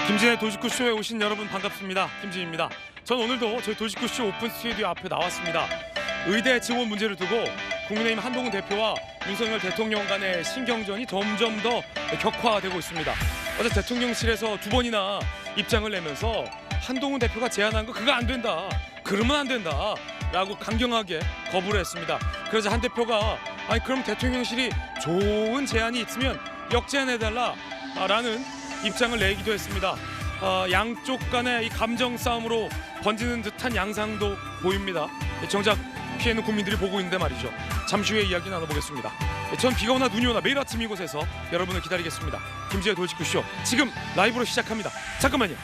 김진의 도시구쇼에 오신 여러분 반갑습니다. 김진입니다. 전 오늘도 저희 도시구쇼 오픈 스튜디오 앞에 나왔습니다. 의대 지원 문제를 두고 국민의힘 한동훈 대표와 윤석열 대통령 간의 신경전이 점점 더 격화되고 있습니다. 어제 대통령실에서 두 번이나 입장을 내면서 한동훈 대표가 제안한 거 그거 안 된다, 그러면 안 된다 라고 강경하게 거부를 했습니다. 그래서 한 대표가 아니 그럼 대통령실이 좋은 제안이 있으면 역제안해달라 라는 입장을 내기도 했습니다. 양쪽 간의 이 감정 싸움으로 번지는 듯한 양상도 보입니다. 정작 피해는 국민들이 보고 있는데 말이죠. 잠시 후에 이야기 나눠보겠습니다. 전 비가 오나 눈이 오나 매일 아침 이곳에서 여러분을 기다리겠습니다. 김지의 도시구쇼 지금 라이브로 시작합니다. 잠깐만요.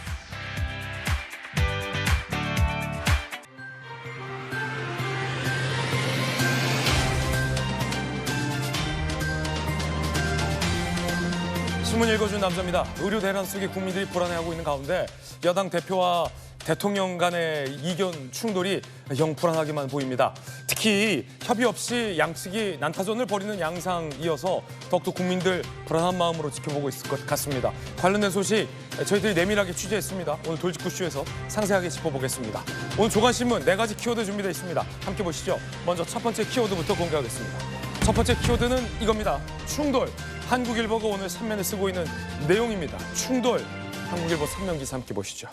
신문 읽어준 남자입니다. 의료 대란 속에 국민들이 불안해하고 있는 가운데 여당 대표와 대통령 간의 이견 충돌이 영 불안하게만 보입니다. 특히 협의 없이 양측이 난타전을 벌이는 양상이어서 더욱더 국민들 불안한 마음으로 지켜보고 있을 것 같습니다. 관련된 소식 저희들이 내밀하게 취재했습니다. 오늘 도시구쇼에서 상세하게 짚어보겠습니다. 오늘 조간신문 4가지 키워드 준비되어 있습니다. 함께 보시죠. 먼저 첫 번째 키워드부터 공개하겠습니다. 첫 번째 키워드는 이겁니다. 충돌. 한국일보가 오늘 3면에 쓰고 있는 내용입니다. 충돌. 한국일보 3면 기사 함께 보시죠.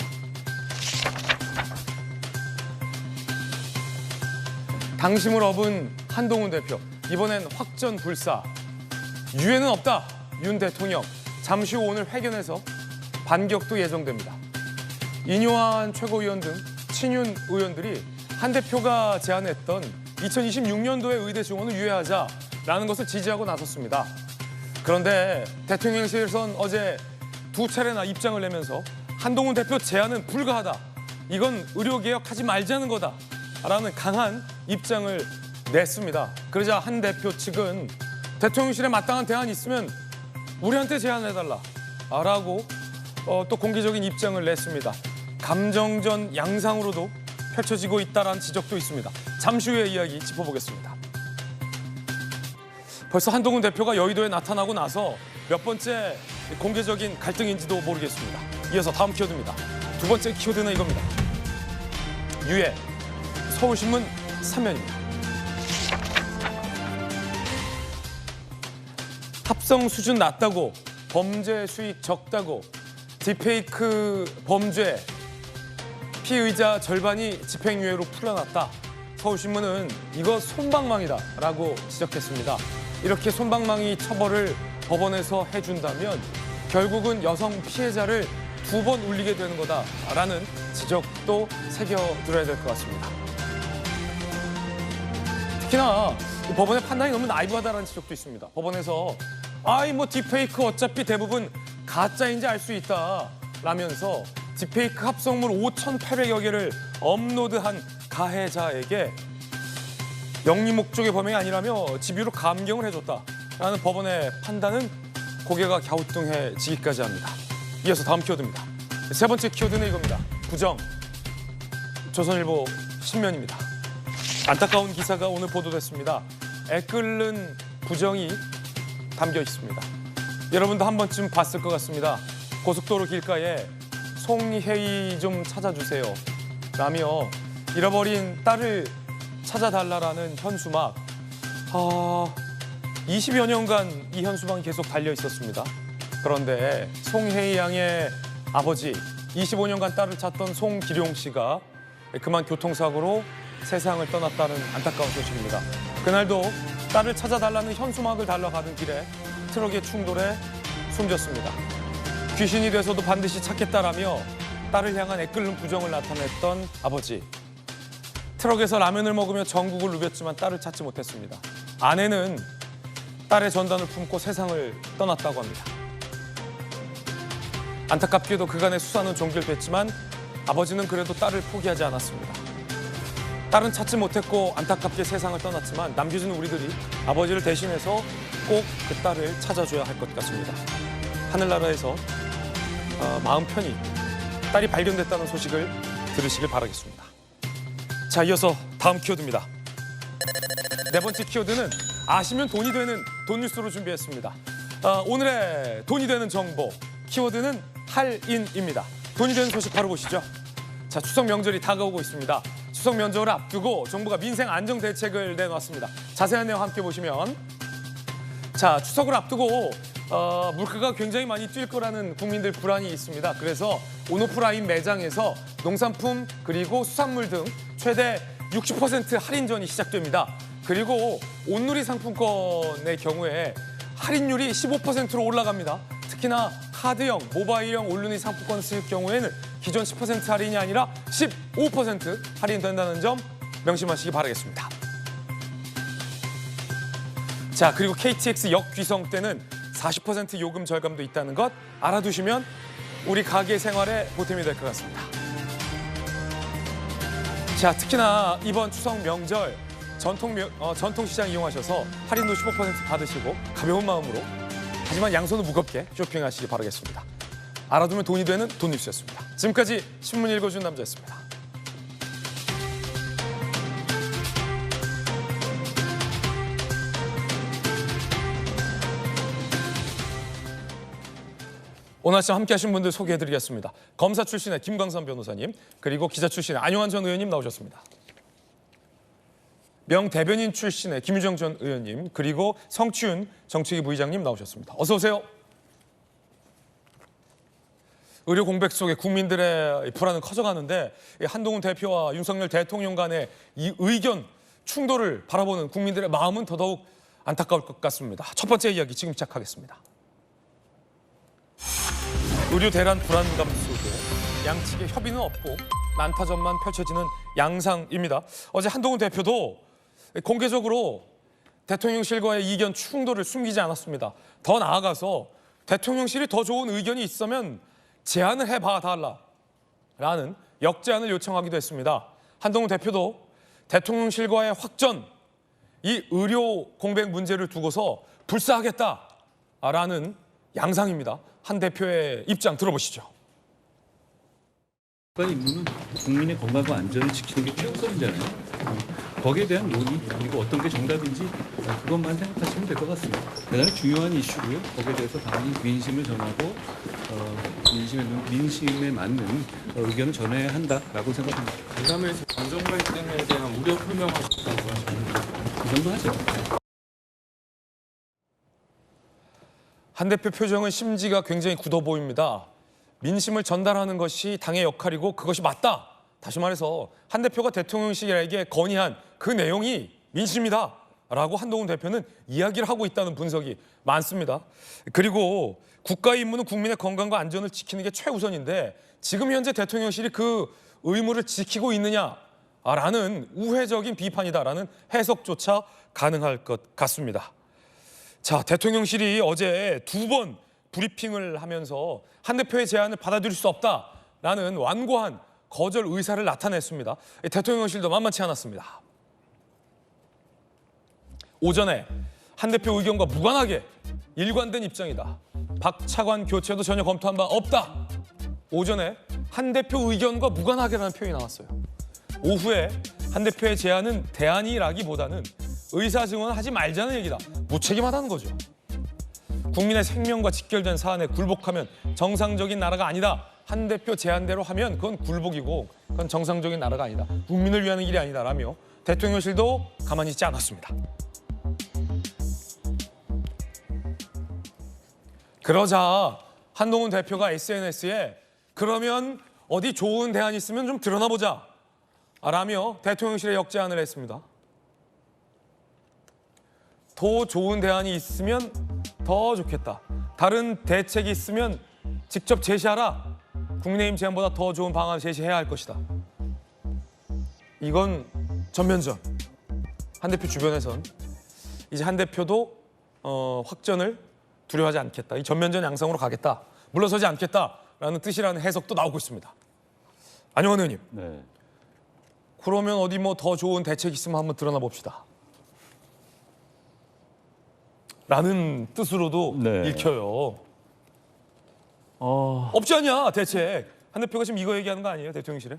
당심을 업은 한동훈 대표. 이번엔 확전불사. 유예는 없다. 윤 대통령. 잠시 후 오늘 회견에서 반격도 예정됩니다. 인요한 최고위원 등 친윤 의원들이 한 대표가 제안했던 2026년도에 의대 지원을 유예하자라는 것을 지지하고 나섰습니다. 그런데 대통령실에선 어제 2차례나 입장을 내면서 한동훈 대표 제안은 불가하다. 이건 의료개혁하지 말자는 거다. 라는 강한 입장을 냈습니다. 그러자 한 대표 측은 대통령실에 마땅한 대안이 있으면 우리한테 제안해달라. 라고 또 공개적인 입장을 냈습니다. 감정전 양상으로도 펼쳐지고 있다는 지적도 있습니다. 잠시 후에 이야기 짚어보겠습니다. 벌써 한동훈 대표가 여의도에 나타나고 나서 몇 번째 공개적인 갈등인지도 모르겠습니다. 이어서 다음 키워드입니다. 두 번째 키워드는 이겁니다. 유예. 서울신문 3면입니다. 합성 수준 낮다고, 범죄 수익 적다고, 딥페이크 범죄, 피의자 절반이 집행유예로 풀려났다. 서울신문은 이거 솜방망이다라고 지적했습니다. 이렇게 솜방망이 처벌을 법원에서 해준다면 결국은 여성 피해자를 2번 울리게 되는 거다라는 지적도 새겨들어야 될 것 같습니다. 특히나 법원의 판단이 너무 나이브하다는 지적도 있습니다. 법원에서 딥페이크 어차피 대부분 가짜인지 알 수 있다 라면서 딥페이크 합성물 5,800여 개를 업로드한 가해자에게 영리 목적의 범행이 아니라며 집유로 감경을 해줬다라는 법원의 판단은 고개가 갸우뚱해지기까지 합니다. 이어서 다음 키워드입니다. 세 번째 키워드는 이겁니다. 부정. 조선일보 신면입니다. 안타까운 기사가 오늘 보도됐습니다. 애끓는 부정이 담겨 있습니다. 여러분도 한 번쯤 봤을 것 같습니다. 고속도로 길가에 송혜이 좀 찾아주세요 라며 잃어버린 딸을 찾아달라라는 현수막. 20여 년간 이 현수막이 계속 달려 있었습니다. 그런데 송혜이 양의 아버지 25년간 딸을 찾던 송기룡 씨가 그만 교통사고로 세상을 떠났다는 안타까운 소식입니다. 그날도 딸을 찾아달라는 현수막을 달러 가던 길에 트럭의 충돌에 숨졌습니다. 귀신이 돼서도 반드시 찾겠다라며 딸을 향한 애끓는 부정을 나타냈던 아버지. 트럭에서 라면을 먹으며 전국을 누볐지만 딸을 찾지 못했습니다. 아내는 딸의 전단을 품고 세상을 떠났다고 합니다. 안타깝게도 그간의 수사는 종결됐지만 아버지는 그래도 딸을 포기하지 않았습니다. 딸은 찾지 못했고 안타깝게 세상을 떠났지만 남겨진 우리들이 아버지를 대신해서 꼭 그 딸을 찾아줘야 할 것 같습니다. 하늘나라에서 마음 편히 딸이 발견됐다는 소식을 들으시길 바라겠습니다. 자, 이어서 다음 키워드입니다. 네 번째 키워드는 아시면 돈이 되는 돈 뉴스로 준비했습니다. 오늘의 돈이 되는 정보, 키워드는 할인입니다. 돈이 되는 소식 바로 보시죠. 자, 추석 명절이 다가오고 있습니다. 추석 명절을 앞두고 정부가 민생 안정 대책을 내놨습니다. 자세한 내용 함께 보시면, 자, 추석을 앞두고 물가가 굉장히 많이 뛸 거라는 국민들 불안이 있습니다. 그래서 온오프라인 매장에서 농산품 그리고 수산물 등 최대 60% 할인전이 시작됩니다. 그리고 온누리 상품권의 경우에 할인율이 15%로 올라갑니다. 특히나 카드형, 모바일형 온누리 상품권 쓸 경우에는 기존 10% 할인이 아니라 15% 할인된다는 점 명심하시기 바라겠습니다. 자, 그리고 KTX 역귀성 때는 40% 요금 절감도 있다는 것 알아두시면 우리 가게 생활에 보탬이 될 것 같습니다. 자, 특히나 이번 추석 명절 전통시장 이용하셔서 할인도 15% 받으시고 가벼운 마음으로, 하지만 양손은 무겁게 쇼핑하시기 바라겠습니다. 알아두면 돈이 되는 돈뉴스였습니다. 지금까지 신문 읽어준 남자였습니다. 오늘 아침 함께하신 분들 소개해드리겠습니다. 검사 출신의 김광선 변호사님, 그리고 기자 출신의 안용환 전 의원님 나오셨습니다. 명대변인 출신의 김유정 전 의원님, 그리고 성추윤 정책위 부의장님 나오셨습니다. 어서 오세요. 의료 공백 속에 국민들의 불안은 커져가는데 한동훈 대표와 윤석열 대통령 간의 이 의견 충돌을 바라보는 국민들의 마음은 더더욱 안타까울 것 같습니다. 첫 번째 이야기 지금 시작하겠습니다. 의료 대란 불안감 속에 양측의 협의는 없고 난타전만 펼쳐지는 양상입니다. 어제 한동훈 대표도 공개적으로 대통령실과의 이견 충돌을 숨기지 않았습니다. 더 나아가서 대통령실이 더 좋은 의견이 있으면 제안을 해봐달라라는 역제안을 요청하기도 했습니다. 한동훈 대표도 대통령실과의 확전, 이 의료 공백 문제를 두고서 불사하겠다라는 양상입니다. 한 대표의 입장 들어보시죠. 임무는 국민의 건강과 안전을 지키는 게 최우선이잖아요. 거기에 대한 논의 그리고 어떤 게 정답인지 그것만 생각하시면 될 것 같습니다. 대단히 중요한 이슈고요. 거기에 대해서 당연히 민심을 전하고 민심에 맞는 의견을 전해야 한다라고 생각합니다. 간담회에서 감정 갈등에 대한 우려 표명하셨다고 하셨는데 그 정도 하죠. 한 대표 표정은 심지가 굉장히 굳어 보입니다. 민심을 전달하는 것이 당의 역할이고 그것이 맞다. 다시 말해서 한 대표가 대통령실에게 건의한 그 내용이 민심이다 라고 한동훈 대표는 이야기를 하고 있다는 분석이 많습니다. 그리고 국가의 임무는 국민의 건강과 안전을 지키는 게 최우선인데 지금 현재 대통령실이 그 의무를 지키고 있느냐라는 우회적인 비판이다라는 해석조차 가능할 것 같습니다. 자, 대통령실이 어제 2번 브리핑을 하면서 한 대표의 제안을 받아들일 수 없다라는 완고한 거절 의사를 나타냈습니다. 대통령실도 만만치 않았습니다. 오전에 한 대표 의견과 무관하게 일관된 입장이다. 박 차관 교체도 전혀 검토한 바 없다. 오전에 한 대표 의견과 무관하게라는 표현이 나왔어요. 오후에 한 대표의 제안은 대안이라기보다는 의사증언하지 말자는 얘기다. 무책임하다는 거죠. 국민의 생명과 직결된 사안에 굴복하면 정상적인 나라가 아니다. 한 대표 제안대로 하면 그건 굴복이고 그건 정상적인 나라가 아니다. 국민을 위한 일이 아니다라며 대통령실도 가만히 있지 않았습니다. 그러자 한동훈 대표가 SNS에 그러면 어디 좋은 대안이 있으면 좀 드러나 보자 라며 대통령실에 역제안을 했습니다. 더 좋은 대안이 있으면 더 좋겠다. 다른 대책이 있으면 직접 제시하라. 국민의힘 제안보다 더 좋은 방안을 제시해야 할 것이다. 이건 전면전. 한 대표 주변에선 이제 한 대표도 확전을 두려워하지 않겠다. 이 전면전 양상으로 가겠다. 물러서지 않겠다라는 뜻이라는 해석도 나오고 있습니다. 안용환 의원님. 네. 그러면 어디 뭐 더 좋은 대책 있으면 한번 드러나 봅시다. 라는 뜻으로도 네. 읽혀요. 없지 않냐 대책. 한 대표가 지금 이거 얘기하는 거 아니에요 대통령실에?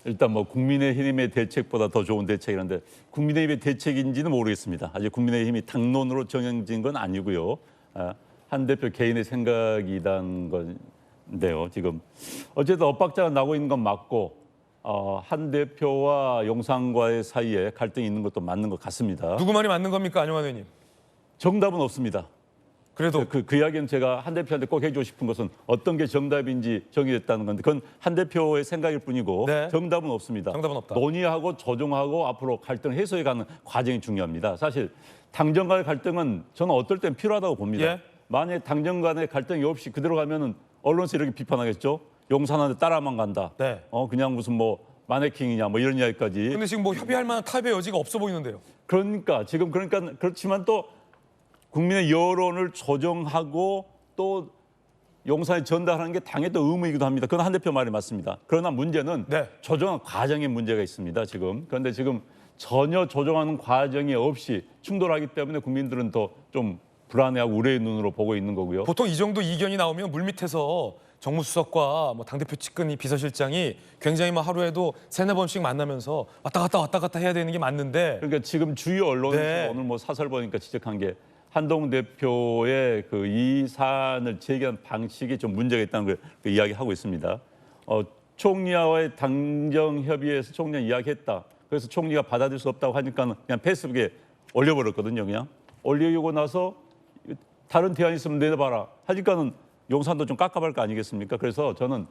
일단 뭐 국민의힘의 대책보다 더 좋은 대책이라는데 국민의힘의 대책인지는 모르겠습니다. 아직 국민의힘이 당론으로 정해진 건 아니고요. 한 대표 개인의 생각이란 건데요. 지금 어쨌든 엇박자가 나고 있는 건 맞고 한 대표와 용산과의 사이에 갈등이 있는 것도 맞는 것 같습니다. 누구 말이 맞는 겁니까, 안용환 의원님? 정답은 없습니다. 그래도 그 이야기는 제가 한 대표한테 꼭 해주고 싶은 것은 어떤 게 정답인지 정의됐다는 건데 그건 한 대표의 생각일 뿐이고 네. 정답은 없습니다. 정답은 없다. 논의하고 조정하고 앞으로 갈등을 해소해가는 과정이 중요합니다. 사실 당정 간의 갈등은 저는 어떨 땐 필요하다고 봅니다. 예. 만약에 당정 간의 갈등이 없이 그대로 가면은 언론에서 이렇게 비판하겠죠. 용산한테 따라만 간다. 네. 그냥 무슨 뭐 마네킹이냐 뭐 이런 이야기까지. 근데 지금 뭐 협의할 만한 타협의 여지가 없어 보이는데요. 그러니까 그렇지만 또 국민의 여론을 조정하고 또 용산에 전달하는 게 당의 또 의무이기도 합니다. 그건 한 대표 말이 맞습니다. 그러나 문제는 네. 조정한 과정에 문제가 있습니다. 지금 그런데 지금 전혀 조정하는 과정이 없이 충돌하기 때문에 국민들은 더 좀 불안해하고 우려의 눈으로 보고 있는 거고요. 보통 이 정도 이견이 나오면 물밑에서 정무수석과 뭐 당대표 측근이 비서실장이 굉장히 뭐 하루에도 3-4번씩 만나면서 왔다 갔다 해야 되는 게 맞는데 그러니까 지금 주요 언론에서 네. 오늘 뭐 사설 보니까 지적한 게 한동훈 대표의 그 이 사안을 제기한 방식이 좀 문제가 있다는 걸 이야기하고 있습니다. 총리와의 당정 협의에서 총리가 이야기했다. 그래서 총리가 받아들일 수 없다고 하니까 그냥 페이스북에 올려버렸거든요. 그냥 올리고 나서 다른 대안 있으면 내놔봐라 하니까는 용산도 좀 깝깝할 거 아니겠습니까? 그래서 저는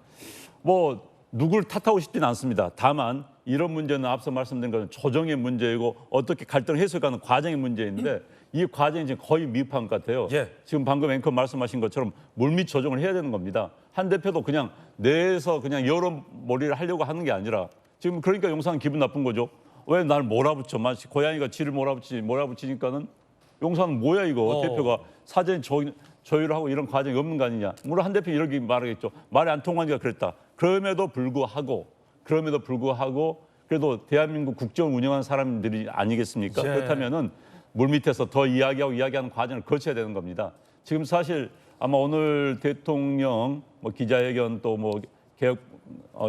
뭐 누굴 탓하고 싶지는 않습니다. 다만 이런 문제는 앞서 말씀드린 것은 조정의 문제이고 어떻게 갈등을 해소해가는 과정의 문제인데 이 과정이 지금 거의 미흡한 것 같아요. 예. 지금 방금 앵커 말씀하신 것처럼 물밑 조정을 해야 되는 겁니다. 한 대표도 그냥 내에서 그냥 여론몰이를 하려고 하는 게 아니라 지금 그러니까 용산은 기분 나쁜 거죠. 왜 날 몰아붙여? 마치 고양이가 쥐를 몰아붙이니까는 용산은 뭐야 이거 대표가 사전에 조율을 하고 이런 과정이 없는 거 아니냐. 물론 한 대표 이렇게 말하겠죠. 말이 안 통하니까 그랬다. 그럼에도 불구하고 그래도 대한민국 국정을 운영하는 사람들이 아니겠습니까? 예. 그렇다면은 물밑에서 더 이야기하는 과정을 거쳐야 되는 겁니다. 지금 사실 아마 오늘 대통령 뭐 기자회견 또 뭐 개혁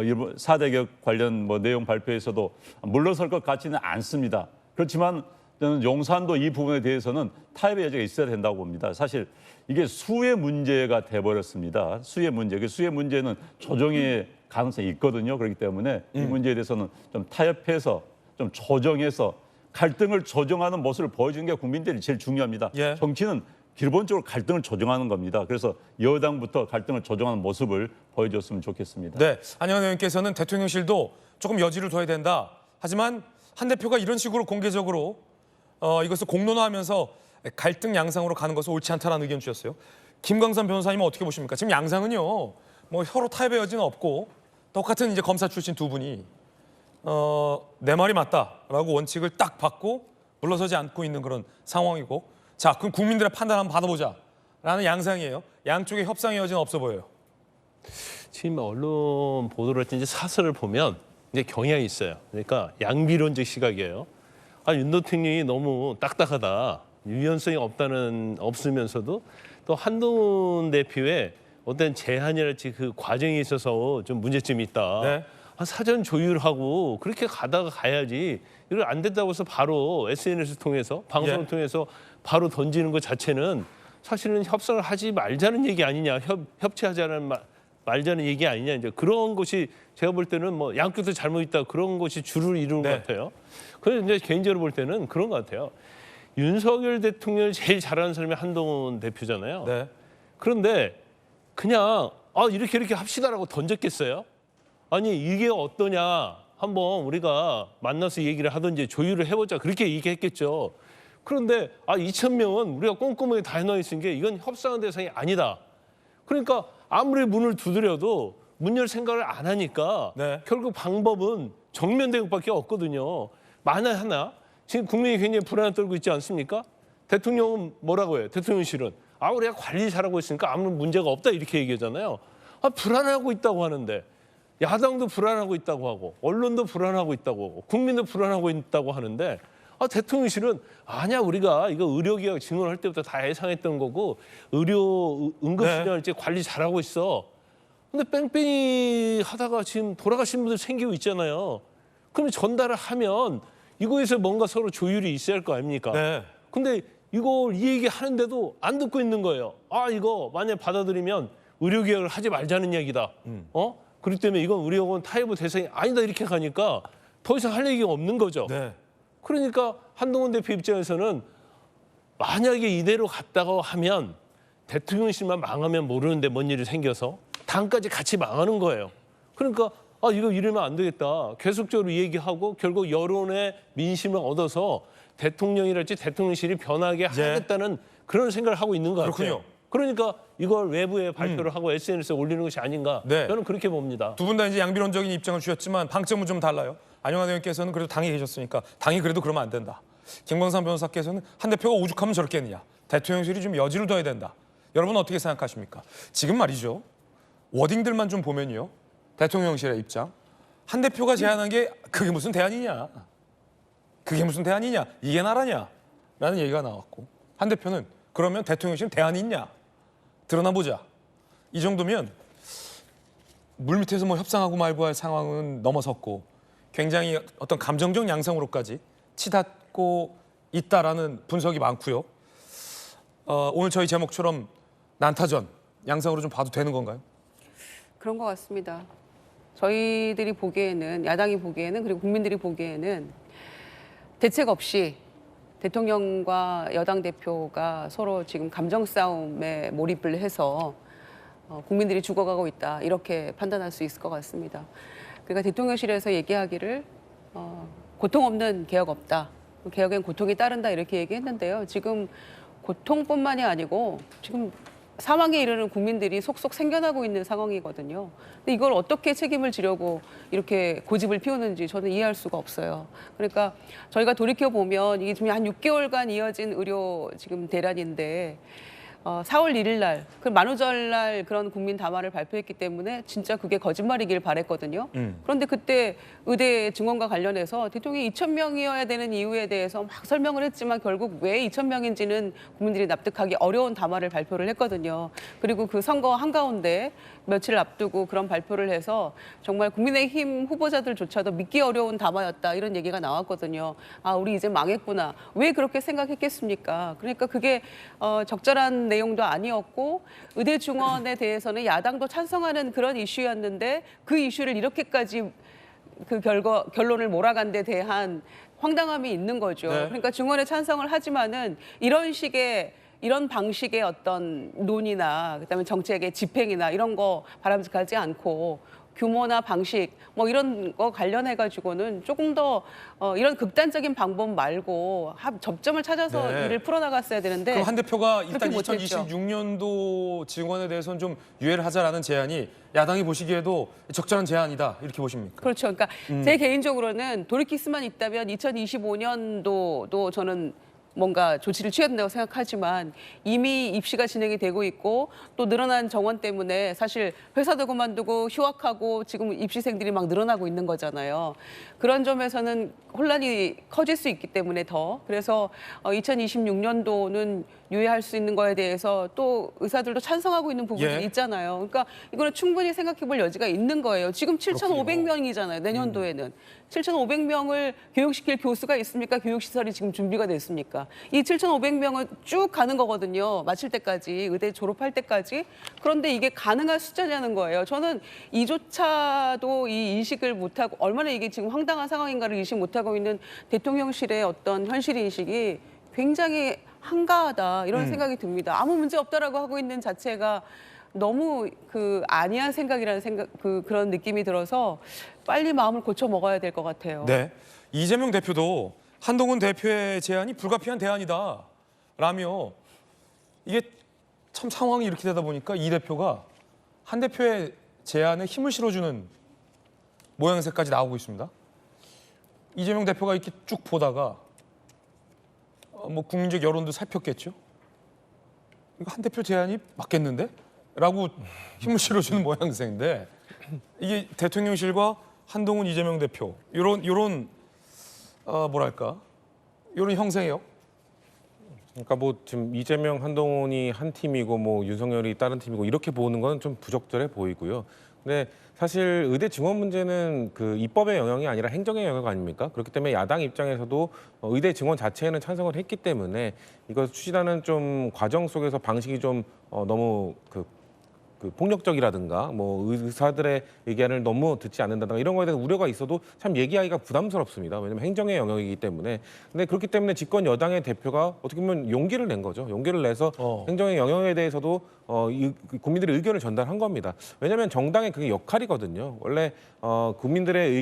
일부 4대 개혁 관련 뭐 내용 발표에서도 물러설 것 같지는 않습니다. 그렇지만 저는 용산도 이 부분에 대해서는 타협의 여지가 있어야 된다고 봅니다. 사실 이게 수의 문제가 돼버렸습니다. 수의 문제. 그 수의 문제는 조정의 가능성이 있거든요. 그렇기 때문에 이 문제에 대해서는 좀 타협해서 좀 조정해서 갈등을 조정하는 모습을 보여주는 게 국민들이 제일 중요합니다. 예. 정치는 기본적으로 갈등을 조정하는 겁니다. 그래서 여당부터 갈등을 조정하는 모습을 보여줬으면 좋겠습니다. 네, 안영환 의원께서는 대통령실도 조금 여지를 둬야 된다. 하지만 한 대표가 이런 식으로 공개적으로 이것을 공론화하면서 갈등 양상으로 가는 것은 옳지 않다라는 의견 주셨어요. 김광선 변호사님은 어떻게 보십니까? 지금 양상은요, 뭐 서로 타협의 여지는 없고 똑같은 이제 검사 출신 두 분이 내 말이 맞다라고 원칙을 딱 받고 물러서지 않고 있는 그런 상황이고, 자, 그럼 국민들의 판단 한번 받아보자라는 양상이에요. 양쪽의 협상의 여지는 없어 보여요. 지금 언론 보도를 할 때 이제 사설을 보면 이제 경향이 있어요. 그러니까 양비론적 시각이에요. 윤 대통령이 너무 딱딱하다, 유연성이 없으면서도 또 한동훈 대표의 어떤 제안이랄지 그 과정에 있어서 좀 문제점이 있다. 네. 사전 조율하고 그렇게 가야지. 이걸 안 된다고 해서 바로 SNS 통해서 방송을 예. 통해서 바로 던지는 것 자체는 사실은 협상을 하지 말자는 얘기 아니냐, 협치하자는 말자는 얘기 아니냐. 이제 그런 것이 제가 볼 때는 뭐 양쪽도 잘못 있다, 그런 것이 주를 이루는 네. 것 같아요. 그래서 이제 개인적으로 볼 때는 그런 것 같아요. 윤석열 대통령을 제일 잘하는 사람이 한동훈 대표잖아요. 네. 그런데 그냥 이렇게 합시다라고 던졌겠어요? 아니 이게 어떠냐, 한번 우리가 만나서 얘기를 하든지 조율을 해보자, 그렇게 얘기했겠죠. 그런데 2,000명은 우리가 꼼꼼하게 다 해놓은 게 이건 협상의 대상이 아니다. 그러니까 아무리 문을 두드려도 문 열 생각을 안 하니까 네. 결국 방법은 정면 대응밖에 없거든요. 만에 하나 지금 국민이 굉장히 불안에 떨고 있지 않습니까? 대통령은 뭐라고 해요? 대통령실은 우리가 관리 잘하고 있으니까 아무 문제가 없다, 이렇게 얘기하잖아요. 불안하고 있다고 하는데, 야당도 불안하고 있다고 하고 언론도 불안하고 있다고 하고 국민도 불안하고 있다고 하는데, 대통령실은 아니야, 우리가 이거 의료개혁 증언할 때부터 다 예상했던 거고 의료 응급실현할지 관리 잘하고 있어. 근데 뺑뺑이 하다가 지금 돌아가신 분들 생기고 있잖아요. 그러면 전달을 하면 이거에서 뭔가 서로 조율이 있어야 할 거 아닙니까? 네. 근데 이걸 이 얘기 하는데도 안 듣고 있는 거예요. 아, 이거 만약 받아들이면 의료개혁을 하지 말자는 얘기다. 그렇기 때문에 이건 의료원 타협의 대상이 아니다 이렇게 가니까 더 이상 할 얘기가 없는 거죠. 네. 그러니까 한동훈 대표 입장에서는 만약에 이대로 갔다고 하면 대통령실만 망하면 모르는데 뭔 일이 생겨서 당까지 같이 망하는 거예요. 그러니까 아, 이거 이러면 안 되겠다. 계속적으로 얘기하고 결국 여론의 민심을 얻어서 대통령이랄지 대통령실이 변하게 하겠다는 그런 생각을 하고 있는 것 같아요. 그렇군요. 그러니까 이걸 외부에 발표를 하고 SNS에 올리는 것이 아닌가. 네. 저는 그렇게 봅니다. 두 분 다 이제 양비론적인 입장을 주셨지만 방점은 좀 달라요. 안영환 의원께서는 그래도 당에 계셨으니까 당이 그래도 그러면 안 된다. 김광삼 변호사께서는 한 대표가 오죽하면 저렇게 했느냐. 대통령실이 좀 여지를 둬야 된다. 여러분 어떻게 생각하십니까? 지금 말이죠. 워딩들만 좀 보면요. 대통령실의 입장. 한 대표가 제안한 게 그게 무슨 대안이냐. 그게 무슨 대안이냐. 이게 나라냐. 라는 얘기가 나왔고. 한 대표는 그러면 대통령실은 대안이 있냐. 드러나 보자. 이 정도면 물밑에서 뭐 협상하고 말고 할 상황은 넘어섰고 굉장히 어떤 감정적 양상으로까지 치닫고 있다라는 분석이 많고요. 오늘 저희 제목처럼 난타전 양상으로 좀 봐도 되는 건가요? 그런 것 같습니다. 저희들이 보기에는, 야당이 보기에는, 그리고 국민들이 보기에는 대책 없이 대통령과 여당 대표가 서로 지금 감정 싸움에 몰입을 해서 국민들이 죽어가고 있다, 이렇게 판단할 수 있을 것 같습니다. 그러니까 대통령실에서 얘기하기를 고통 없는 개혁 없다, 개혁엔 고통이 따른다, 이렇게 얘기했는데요. 지금 고통뿐만이 아니고 지금 사망에 이르는 국민들이 속속 생겨나고 있는 상황이거든요. 근데 이걸 어떻게 책임을 지려고 이렇게 고집을 피우는지 저는 이해할 수가 없어요. 그러니까 저희가 돌이켜 보면 이게 지금 한 6개월간 이어진 의료 지금 대란인데 4월 1일 날, 그 만우절날 그런 국민 담화를 발표했기 때문에 진짜 그게 거짓말이길 바랬거든요. 그런데 그때 의대 증원과 관련해서 대통령이 2,000명이어야 되는 이유에 대해서 막 설명을 했지만 결국 왜 2,000명인지는 국민들이 납득하기 어려운 담화를 발표를 했거든요. 그리고 그 선거 한가운데 며칠을 앞두고 그런 발표를 해서 정말 국민의힘 후보자들조차도 믿기 어려운 담화였다, 이런 얘기가 나왔거든요. 아, 우리 이제 망했구나. 왜 그렇게 생각했겠습니까? 그러니까 그게 적절한 내용도 아니었고 의대 증원에 대해서는 야당도 찬성하는 그런 이슈였는데 그 이슈를 이렇게까지 그 결론을 몰아간 데 대한 황당함이 있는 거죠. 네. 그러니까 증원에 찬성을 하지만은 이런 방식의 어떤 논의나 그다음에 정책의 집행이나 이런 거 바람직하지 않고 규모나 방식 뭐 이런 거 관련해 가지고는 조금 더 이런 극단적인 방법 말고 접점을 찾아서 네. 일을 풀어나갔어야 되는데 그럼 한 대표가 일단 그렇게 못했죠. 2026년도 증원에 대해서는 좀 유예를 하자라는 제안이 야당이 보시기에도 적절한 제안이다, 이렇게 보십니까? 그렇죠. 그러니까 제 개인적으로는 돌이킬 수만 있다면 2025년도도 저는 뭔가 조치를 취해야 된다고 생각하지만 이미 입시가 진행이 되고 있고 또 늘어난 정원 때문에 사실 회사도 그만두고 휴학하고 지금 입시생들이 막 늘어나고 있는 거잖아요. 그런 점에서는 혼란이 커질 수 있기 때문에 그래서 2026년도는 유예할 수 있는 거에 대해서 또 의사들도 찬성하고 있는 부분이 예. 있잖아요. 그러니까 이거는 충분히 생각해 볼 여지가 있는 거예요. 지금 7,500명이잖아요. 내년도에는. 7,500명을 교육시킬 교수가 있습니까? 교육시설이 지금 준비가 됐습니까? 이 7,500명은 쭉 가는 거거든요. 마칠 때까지, 의대 졸업할 때까지. 그런데 이게 가능한 숫자냐는 거예요. 저는 이조차도 이 인식을 못하고 얼마나 이게 지금 황당한 상황인가를 인식 못하고 있는 대통령실의 어떤 현실인식이 굉장히 한가하다, 이런 생각이 듭니다. 아무 문제 없다라고 하고 있는 자체가 너무 아니한 생각이라는 그런 느낌이 들어서 빨리 마음을 고쳐 먹어야 될 것 같아요. 네. 이재명 대표도 한동훈 대표의 제안이 불가피한 대안이다 라며, 이게 참 상황이 이렇게 되다 보니까 이 대표가 한 대표의 제안에 힘을 실어주는 모양새까지 나오고 있습니다. 이재명 대표가 이렇게 쭉 보다가 뭐 국민적 여론도 살폈겠죠. 이거 한 대표 제안이 맞겠는데? 라고 힘을 실어주는 모양새인데, 이게 대통령실과 한동훈, 이재명 대표 요런 뭐랄까, 요런 형세요. 그러니까 뭐 지금 이재명, 한동훈이 한 팀이고 뭐 윤석열이 다른 팀이고 이렇게 보는 건 좀 부적절해 보이고요. 근데 사실 의대 증원 문제는 그 입법의 영역이 아니라 행정의 영역 아닙니까? 그렇기 때문에 야당 입장에서도 의대 증원 자체에는 찬성을 했기 때문에 이거 추진하는 좀 과정 속에서 방식이 좀 너무 그 폭력적이라든가 뭐 의사들의 의견을 너무 듣지 않는다든가 이런 거에 대한 우려가 있어도 참 얘기하기가 부담스럽습니다. 왜냐하면 행정의 영역이기 때문에. 근데 그렇기 때문에 집권 여당의 대표가 어떻게 보면 용기를 낸 거죠. 용기를 내서 행정의 영역에 대해서도 국민들의 의견을 전달한 겁니다. 왜냐하면 정당의 그게 역할이거든요. 원래 국민들의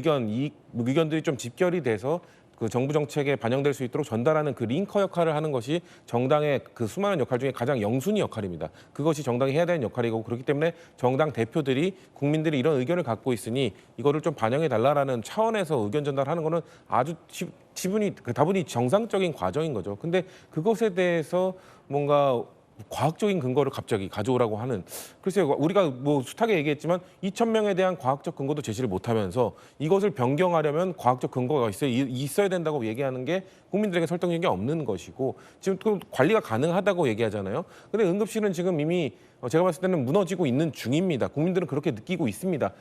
의견들이 좀 집결이 돼서 그 정부 정책에 반영될 수 있도록 전달하는 그 링커 역할을 하는 것이 정당의 그 수많은 역할 중에 가장 영순위 역할입니다. 그것이 정당이 해야 되는 역할이고 그렇기 때문에 정당 대표들이 국민들이 이런 의견을 갖고 있으니 이거를 좀 반영해 달라라는 차원에서 의견 전달하는 거는 아주 다분히 정상적인 과정인 거죠. 근데 그것에 대해서 뭔가 과학적인 근거를 갑자기 가져오라고 하는 글쎄요 우리가 뭐 숱하게 얘기했지만 2,000명에 대한 과학적 근거도 제시를 못하면서 이것을 변경하려면 과학적 근거가 있어야 된다고 얘기하는 게 국민들에게 설득력이 없는 것이고 지금 또 관리가 가능하다고 얘기하잖아요. 근데 응급실은 지금 이미 제가 봤을 때는 무너지고 있는 중입니다. 국민들은 그렇게 느끼고 있습니다.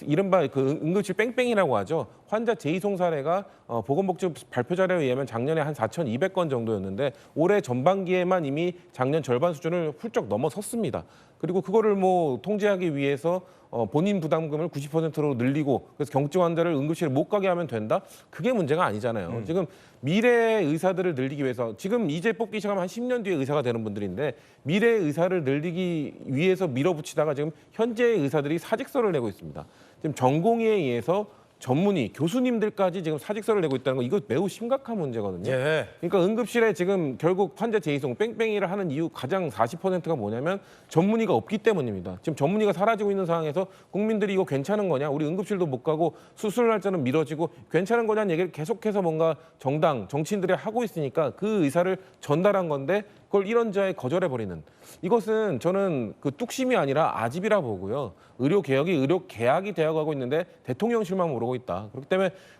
이른바 그 응급실 뺑뺑이라고 하죠. 환자 재이송 사례가 보건복지부 발표 자료에 의하면 작년에 한 4,200건 정도였는데 올해 전반기에만 이미 작년 절반 수준을 훌쩍 넘어섰습니다. 그리고 그거를 뭐 통제하기 위해서 본인 부담금을 90%로 늘리고 그래서 경증 환자를 응급실에 못 가게 하면 된다? 그게 문제가 아니잖아요. 지금 미래의 의사들을 늘리기 위해서 지금 이제 뽑기 시작하면 한 10년 뒤에 의사가 되는 분들인데 미래의 의사를 늘리기 위해서 밀어붙이다가 지금 현재의 의사들이 사직서를 내고 있습니다. 지금 전공의에 의해서 전문의, 교수님들까지 지금 사직서를 내고 있다는 거 이거 매우 심각한 문제거든요. 예. 그러니까 응급실에 지금 결국 환자 재이송 뺑뺑이를 하는 이유 가장 40%가 뭐냐면 전문의가 없기 때문입니다. 지금 전문의가 사라지고 있는 상황에서 국민들이 이거 괜찮은 거냐? 우리 응급실도 못 가고 수술 날짜는 미뤄지고 괜찮은 거냐는 얘기를 계속해서 뭔가 정치인들이 하고 있으니까 그 의사를 전달한 건데 그걸 이런저에 거절해버리는 이것은 저는 그 뚝심이 아니라 아집이라 보고요. 의료 개혁이 의료 계약이 되어가고 있는데 대통령실만 모르고 있다.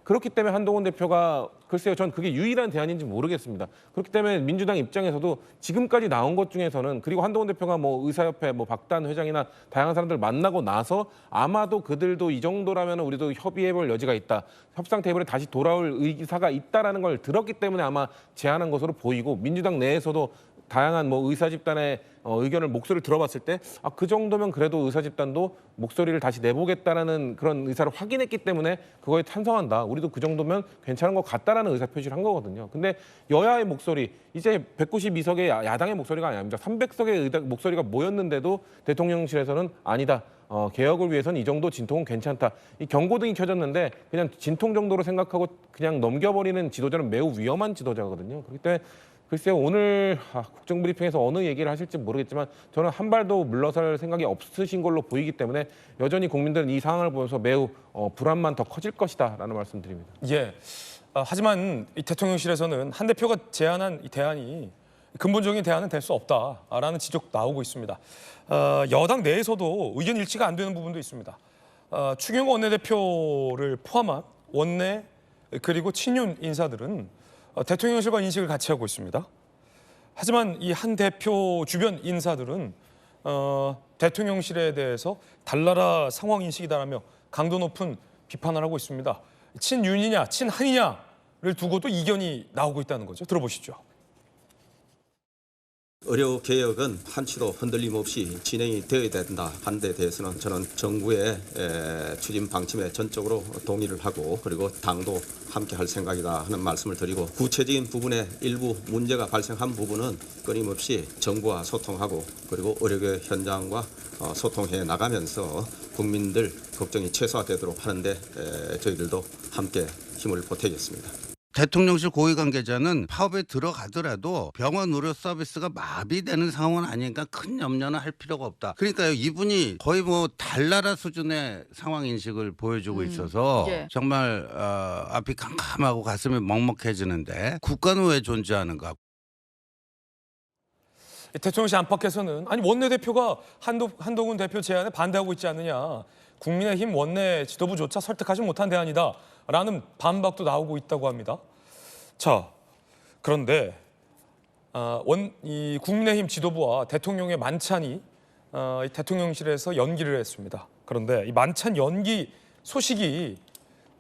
그렇기 때문에 한동훈 대표가 글쎄요, 전 그게 유일한 대안인지 모르겠습니다. 그렇기 때문에 민주당 입장에서도 지금까지 나온 것 중에서는 그리고 한동훈 대표가 뭐 의사협회, 뭐 박단 회장이나 다양한 사람들 만나고 나서 아마도 그들도 이 정도라면 우리도 협의해볼 여지가 있다. 협상 테이블에 다시 돌아올 의사가 있다라는 걸 들었기 때문에 아마 제안한 것으로 보이고 민주당 내에서도 다양한 뭐 의사 집단의 목소리를 들어봤을 때 그 정도면 그래도 의사 집단도 목소리를 다시 내보겠다라는 그런 의사를 확인했기 때문에 그거에 찬성한다. 우리도 그 정도면 괜찮은 것 같다라는 의사 표시를 한 거거든요. 근데 여야의 목소리 이제 192석의 야당의 목소리가 아닙니다. 300석의 목소리가 모였는데도 대통령실에서는 아니다. 개혁을 위해서는 이 정도 진통은 괜찮다. 이 경고등이 켜졌는데 그냥 진통 정도로 생각하고 그냥 넘겨버리는 지도자는 매우 위험한 지도자거든요. 그렇기 때문에 글쎄요, 오늘 국정브리핑에서 어느 얘기를 하실지 모르겠지만 저는 한 발도 물러설 생각이 없으신 걸로 보이기 때문에 여전히 국민들은 이 상황을 보면서 매우 불안만 더 커질 것이다라는 말씀드립니다. 예. 하지만 이 대통령실에서는 한 대표가 제안한 이 대안이 근본적인 대안은 될 수 없다라는 지적 나오고 있습니다. 여당 내에서도 의견 일치가 안 되는 부분도 있습니다. 추경호 원내대표를 포함한 원내 그리고 친윤 인사들은 대통령실과 인식을 같이 하고 있습니다. 하지만 이 한 대표 주변 인사들은 대통령실에 대해서 달나라 상황 인식이다라며 강도 높은 비판을 하고 있습니다. 친윤이냐 친한이냐를 두고도 이견이 나오고 있다는 거죠. 들어보시죠. 의료 개혁은 한치도 흔들림 없이 진행이 되어야 된다 하는 데 대해서는 저는 정부의 추진 방침에 전적으로 동의를 하고 그리고 당도 함께 할 생각이다 하는 말씀을 드리고 구체적인 부분에 일부 문제가 발생한 부분은 끊임없이 정부와 소통하고 그리고 의료계 현장과 소통해 나가면서 국민들 걱정이 최소화되도록 하는데 저희들도 함께 힘을 보태겠습니다. 대통령실 고위 관계자는 파업에 들어가더라도 병원 의료 서비스가 마비되는 상황은 아니니까 큰 염려는 할 필요가 없다. 그러니까요, 이분이 거의 뭐 달나라 수준의 상황 인식을 보여주고 있어서 예. 정말 앞이 캄캄하고 가슴이 먹먹해지는데 국가는 왜 존재하는가? 대통령실 안팎에서는 아니 원내대표가 한동훈 대표 제안에 반대하고 있지 않느냐. 국민의힘 원내 지도부조차 설득하지 못한 대안이다라는 반박도 나오고 있다고 합니다. 자, 그런데 이 국민의힘 지도부와 대통령의 만찬이 이 대통령실에서 연기를 했습니다. 그런데 이 만찬 연기 소식이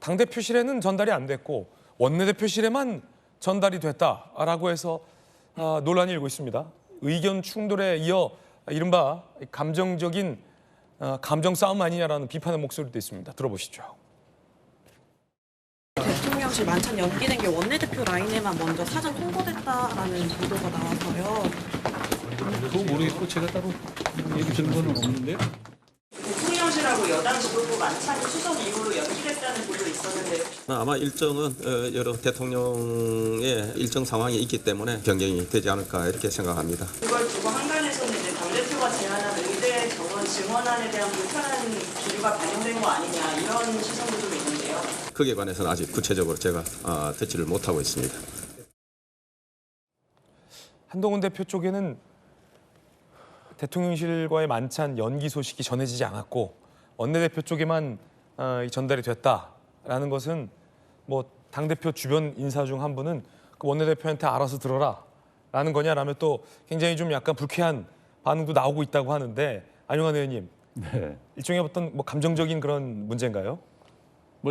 당대표실에는 전달이 안 됐고 원내대표실에만 전달이 됐다라고 해서 논란이 일고 있습니다. 의견 충돌에 이어 이른바 감정적인 감정 싸움 아니냐라는 비판의 목소리도 있습니다. 들어보시죠. 대통령실 만찬 연기된 게 원내대표 라인에만 먼저 사전 통보됐다라는 보도가 나와서요. 그거 모르겠고 제가 따로 얘기 들은 건 없는데요. 대통령실하고 여당 지도부 만찬이 추석 이후로 연기됐다는 보도 있었는데요. 아마 일정은 여러 대통령의 일정 상황이 있기 때문에 변경이 되지 않을까 이렇게 생각합니다. 그걸 두고 한간에서는 이제 당대표가 제안한 의대 정원 증원안에 대한 불편한 기류가 반영된 거 아니냐 이런 시선도 좀 있는데요. 거기에 관해서는 아직 구체적으로 제가 듣지를 못하고 있습니다. 한동훈 대표 쪽에는 대통령실과의 만찬 연기 소식이 전해지지 않았고 원내대표 쪽에만 전달이 됐다라는 것은 뭐 당대표 주변 인사 중 한 분은 그 원내대표한테 알아서 들어라라는 거냐라면 또 굉장히 좀 약간 불쾌한 반응도 나오고 있다고 하는데 안용환 의원님 네. 일종의 어떤 뭐 감정적인 그런 문제인가요?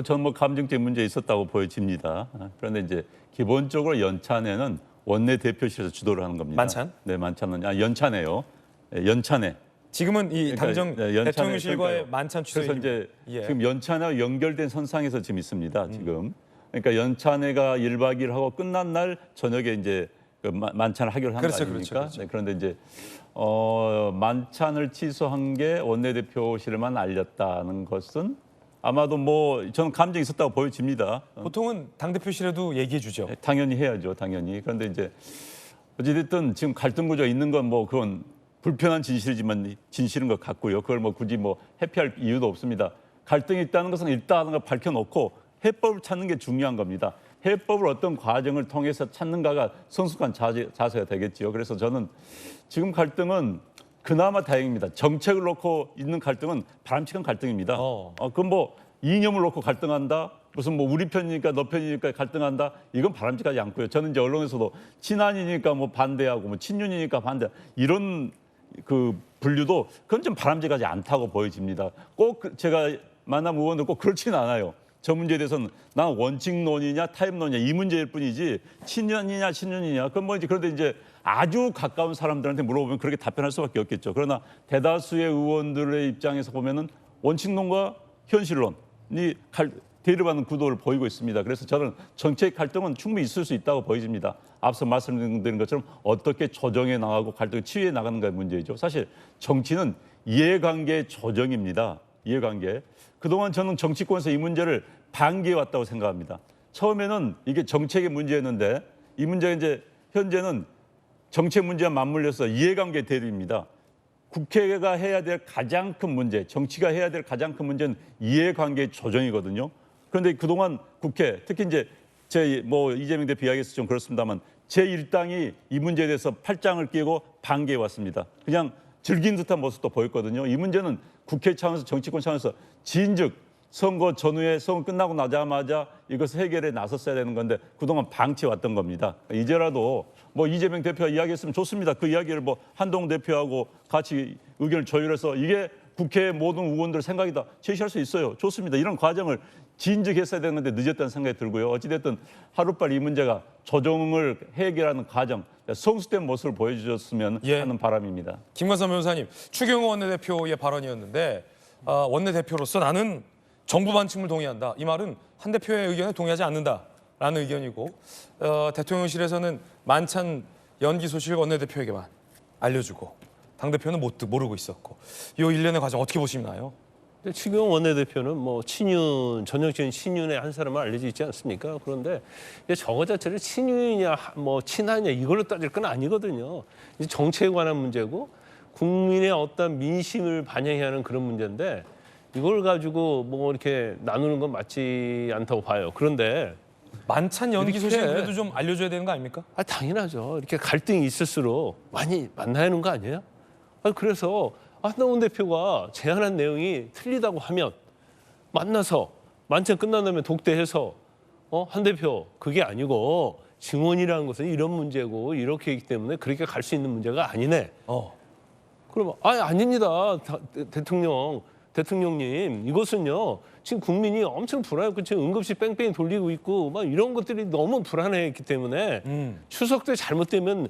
저는 감정적 문제 있었다고 보여집니다. 그런데 이제 기본적으로 연찬회는 원내대표실에서 주도를 하는 겁니다. 만찬? 네, 만찬은 연찬회요. 연찬회. 지금은 이 당정 대통령실과의 그러니까요. 만찬 취소에 그래서 이제 지금 연찬회와 연결된 선상에서 지금 있습니다. 지금 그러니까 연찬회가 1박 2일 하고 끝난 날 저녁에 이제 그 만찬을 하기로 한 거 아닙니까? 그렇죠. 네, 그런데 이제 만찬을 취소한 게 원내대표실에만 알렸다는 것은 아마도 저는 감정이 있었다고 보여집니다. 보통은 당대표실에도 얘기해 주죠. 당연히 해야죠, 당연히. 그런데 이제 어찌됐든 지금 갈등 구조가 있는 건 그건 불편한 진실이지만 진실인 것 같고요. 그걸 굳이 회피할 이유도 없습니다. 갈등이 있다는 것은 있다는 걸 밝혀놓고 해법을 찾는 게 중요한 겁니다. 해법을 어떤 과정을 통해서 찾는가가 성숙한 자세가 되겠지요. 그래서 저는 지금 갈등은 그나마 다행입니다. 정책을 놓고 있는 갈등은 바람직한 갈등입니다. 그럼 이념을 놓고 갈등한다. 무슨 우리 편이니까 너 편이니까 갈등한다. 이건 바람직하지 않고요. 저는 이제 언론에서도 친한이니까 반대하고 친윤이니까 반대 이런 그 분류도 그건 좀 바람직하지 않다고 보여집니다. 꼭 제가 만남 의원들 꼭 그렇지는 않아요. 저 문제에 대해서는 난 원칙론이냐 타협론이냐 이 문제일 뿐이지 친윤이냐 친윤이냐 그건 그런데 이제 아주 가까운 사람들한테 물어보면 그렇게 답변할 수밖에 없겠죠. 그러나 대다수의 의원들의 입장에서 보면은 원칙론과 현실론이 대립하는 구도를 보이고 있습니다. 그래서 저는 정책 갈등은 충분히 있을 수 있다고 보여집니다. 앞서 말씀드린 것처럼 어떻게 조정해 나가고 갈등을 치유해 나가는가의 문제이죠. 사실 정치는 이해관계 조정입니다. 이해관계. 그동안 저는 정치권에서 이 문제를 방기해 왔다고 생각합니다. 처음에는 이게 정책의 문제였는데 이 문제가 이제 현재는 정책 문제와 맞물려서 이해관계 대립입니다. 국회가 해야 될 가장 큰 문제, 정치가 해야 될 가장 큰 문제는 이해관계 조정이거든요. 그런데 그동안 국회, 특히 이제 이재명 대표 이야기에서 좀 그렇습니다만 제1당이 이 문제에 대해서 팔짱을 끼고 방기해 왔습니다. 그냥 즐긴 듯한 모습도 보였거든요. 이 문제는 국회 차원에서 정치권 차원에서 진즉 선거 전후에 선거 끝나고 나자마자 이것을 해결에 나섰어야 되는 건데 그동안 방치해 왔던 겁니다. 이제라도 이재명 대표가 이야기했으면 좋습니다. 그 이야기를 한동훈 대표하고 같이 의견을 조율해서 이게 국회 모든 의원들 생각이다 제시할 수 있어요. 좋습니다. 이런 과정을 진즉했어야 되는 건데 늦었다는 생각이 들고요. 어찌됐든 하루빨리 이 문제가 조정을 해결하는 과정, 성숙된 모습을 보여주셨으면 하는 바람입니다. 김관삼 변호사님, 추경호 원내대표의 발언이었는데 원내대표로서 나는 정부 반침을 동의한다. 이 말은 한 대표의 의견에 동의하지 않는다라는 의견이고 대통령실에서는 만찬 연기 소식을 원내대표에게만 알려주고 당대표는 모르고 있었고 이 일련의 과정 어떻게 보시나요? 추경호 원내대표는 전형적인 친윤의 한 사람은 알려져 있지 않습니까? 그런데 저거 자체를 친윤이냐 친하냐 이걸로 따질 건 아니거든요. 이제 정책에 관한 문제고 국민의 어떤 민심을 반영해야 하는 그런 문제인데 이걸 가지고 이렇게 나누는 건 맞지 않다고 봐요. 그런데 만찬 연기 소식은 그래도 좀 알려줘야 되는 거 아닙니까? 당연하죠. 이렇게 갈등이 있을수록 많이 만나야 하는 거 아니에요? 그래서 한동훈 대표가 제안한 내용이 틀리다고 하면 만나서 만찬 끝난 다음에 독대해서 한 대표 그게 아니고 증언이라는 것은 이런 문제고 이렇게 있기 때문에 그렇게 갈 수 있는 문제가 아니네. 그러면 아닙니다. 대통령님 이것은요 지금 국민이 엄청 불안했고 지금 응급실 뺑뺑이 돌리고 있고 막 이런 것들이 너무 불안해했기 때문에 추석 때 잘못되면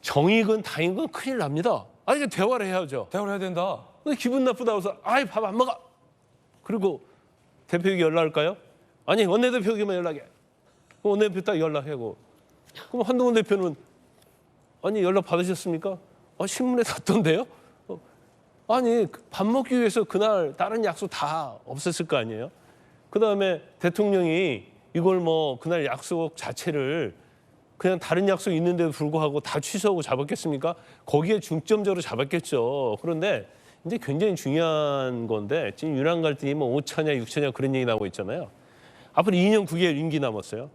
정익은 당익은 큰일 납니다. 이게 대화를 해야죠. 대화를 해야 된다. 근데 기분 나쁘다고 해서 밥 안 먹어. 그리고 대표에게 연락할까요? 아니 원내대표에게만 연락해. 원내대표 딱 연락하고. 그럼 한동훈 대표는 아니 연락 받으셨습니까? 신문에 났던데요? 아니 밥 먹기 위해서 그날 다른 약속 다 없었을 거 아니에요? 그다음에 대통령이 이걸 뭐 그날 약속 자체를 그냥 다른 약속 있는데도 불구하고 다 취소하고 잡았겠습니까? 거기에 중점적으로 잡았겠죠. 그런데 이제 굉장히 중요한 건데 지금 윤한 갈등이 뭐 5차냐 6차냐 그런 얘기 나오고 있잖아요. 앞으로 2년 9개월 임기 남았어요.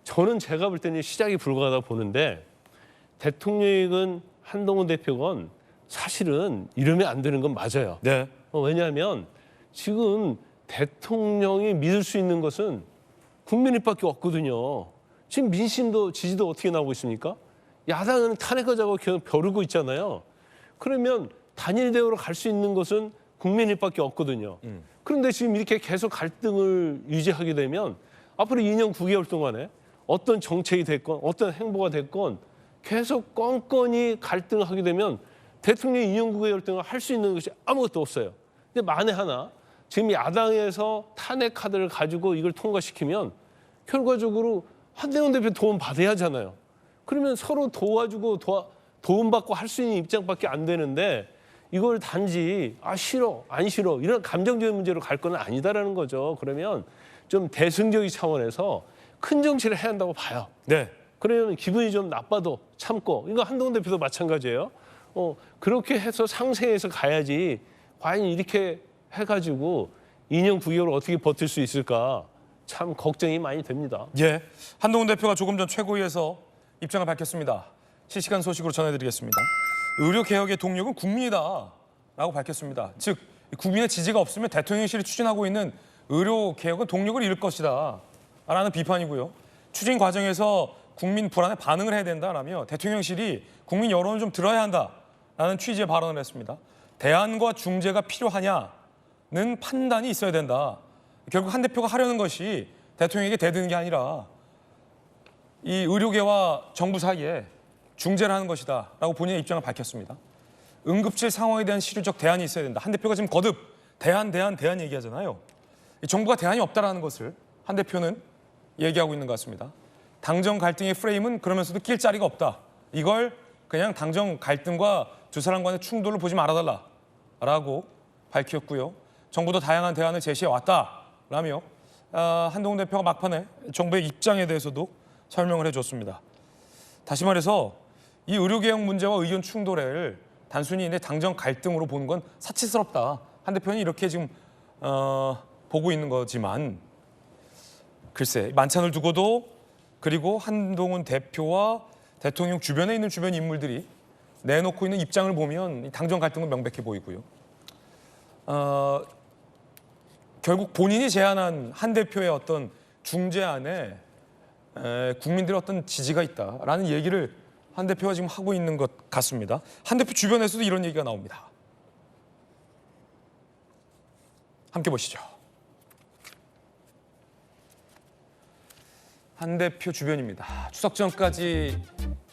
저는 제가 볼 때는 시작이 불가하다고 보는데 대통령이건 한동훈 대표건 사실은 이러면 안 되는 건 맞아요. 네. 왜냐하면 지금 대통령이 믿을 수 있는 것은 국민일밖에 없거든요. 지금 민심도 지지도 어떻게 나오고 있습니까? 야당은 탄핵하자고 계속 벼르고 있잖아요. 그러면 단일 대우로 갈 수 있는 것은 국민일밖에 없거든요. 그런데 지금 이렇게 계속 갈등을 유지하게 되면 앞으로 2년 9개월 동안에 어떤 정책이 됐건 어떤 행보가 됐건 계속 껌껌이 갈등을 하게 되면 대통령이 2년 9개월 동안 할 수 있는 것이 아무것도 없어요. 근데 만에 하나 지금 야당에서 탄핵 카드를 가지고 이걸 통과시키면 결과적으로 한동훈 대표 도움 받아야 하잖아요. 그러면 서로 도와주고 도움받고 할 수 있는 입장밖에 안 되는데 이걸 단지 싫어 안 싫어 이런 감정적인 문제로 갈 건 아니다라는 거죠. 그러면 좀 대승적인 차원에서 큰 정치를 해야 한다고 봐요. 네. 그러면 기분이 좀 나빠도 참고 이거 한동훈 대표도 마찬가지예요. 그렇게 해서 상생해서 가야지 과연 이렇게 해가지고 2년 9개월 어떻게 버틸 수 있을까 참 걱정이 많이 됩니다. 예. 한동훈 대표가 조금 전 최고위에서 입장을 밝혔습니다. 실시간 소식으로 전해드리겠습니다. 의료개혁의 동력은 국민이다라고 밝혔습니다. 즉 국민의 지지가 없으면 대통령실이 추진하고 있는 의료개혁은 동력을 잃을 것이다 라는 비판이고요. 추진 과정에서 국민 불안에 반응을 해야 된다라며 대통령실이 국민 여론을 좀 들어야 한다라는 취지의 발언을 했습니다. 대안과 중재가 필요하냐는 판단이 있어야 된다. 결국 한 대표가 하려는 것이 대통령에게 대드는 게 아니라 이 의료계와 정부 사이에 중재를 하는 것이다 라고 본인의 입장을 밝혔습니다. 응급실 상황에 대한 실효적 대안이 있어야 된다. 한 대표가 지금 거듭 대안 얘기하잖아요. 이 정부가 대안이 없다라는 것을 한 대표는 얘기하고 있는 것 같습니다. 당정 갈등의 프레임은 그러면서도 낄 자리가 없다. 이걸 그냥 당정 갈등과 두 사람 간의 충돌을 보지 말아달라라고 밝혔고요. 정부도 다양한 대안을 제시해 왔다라며 한동훈 대표가 막판에 정부의 입장에 대해서도 설명을 해줬습니다. 다시 말해서 이 의료개혁 문제와 의견 충돌을 단순히 당정 갈등으로 보는 건 사치스럽다. 한 대표는 이렇게 지금 보고 있는 거지만 글쎄 만찬을 두고도 그리고 한동훈 대표와 대통령 주변에 있는 주변 인물들이 내놓고 있는 입장을 보면 당정 갈등은 명백해 보이고요. 결국 본인이 제안한 한 대표의 어떤 중재안에 국민들의 어떤 지지가 있다라는 얘기를 한 대표가 지금 하고 있는 것 같습니다. 한 대표 주변에서도 이런 얘기가 나옵니다. 함께 보시죠. 한 대표 주변입니다. 추석 전까지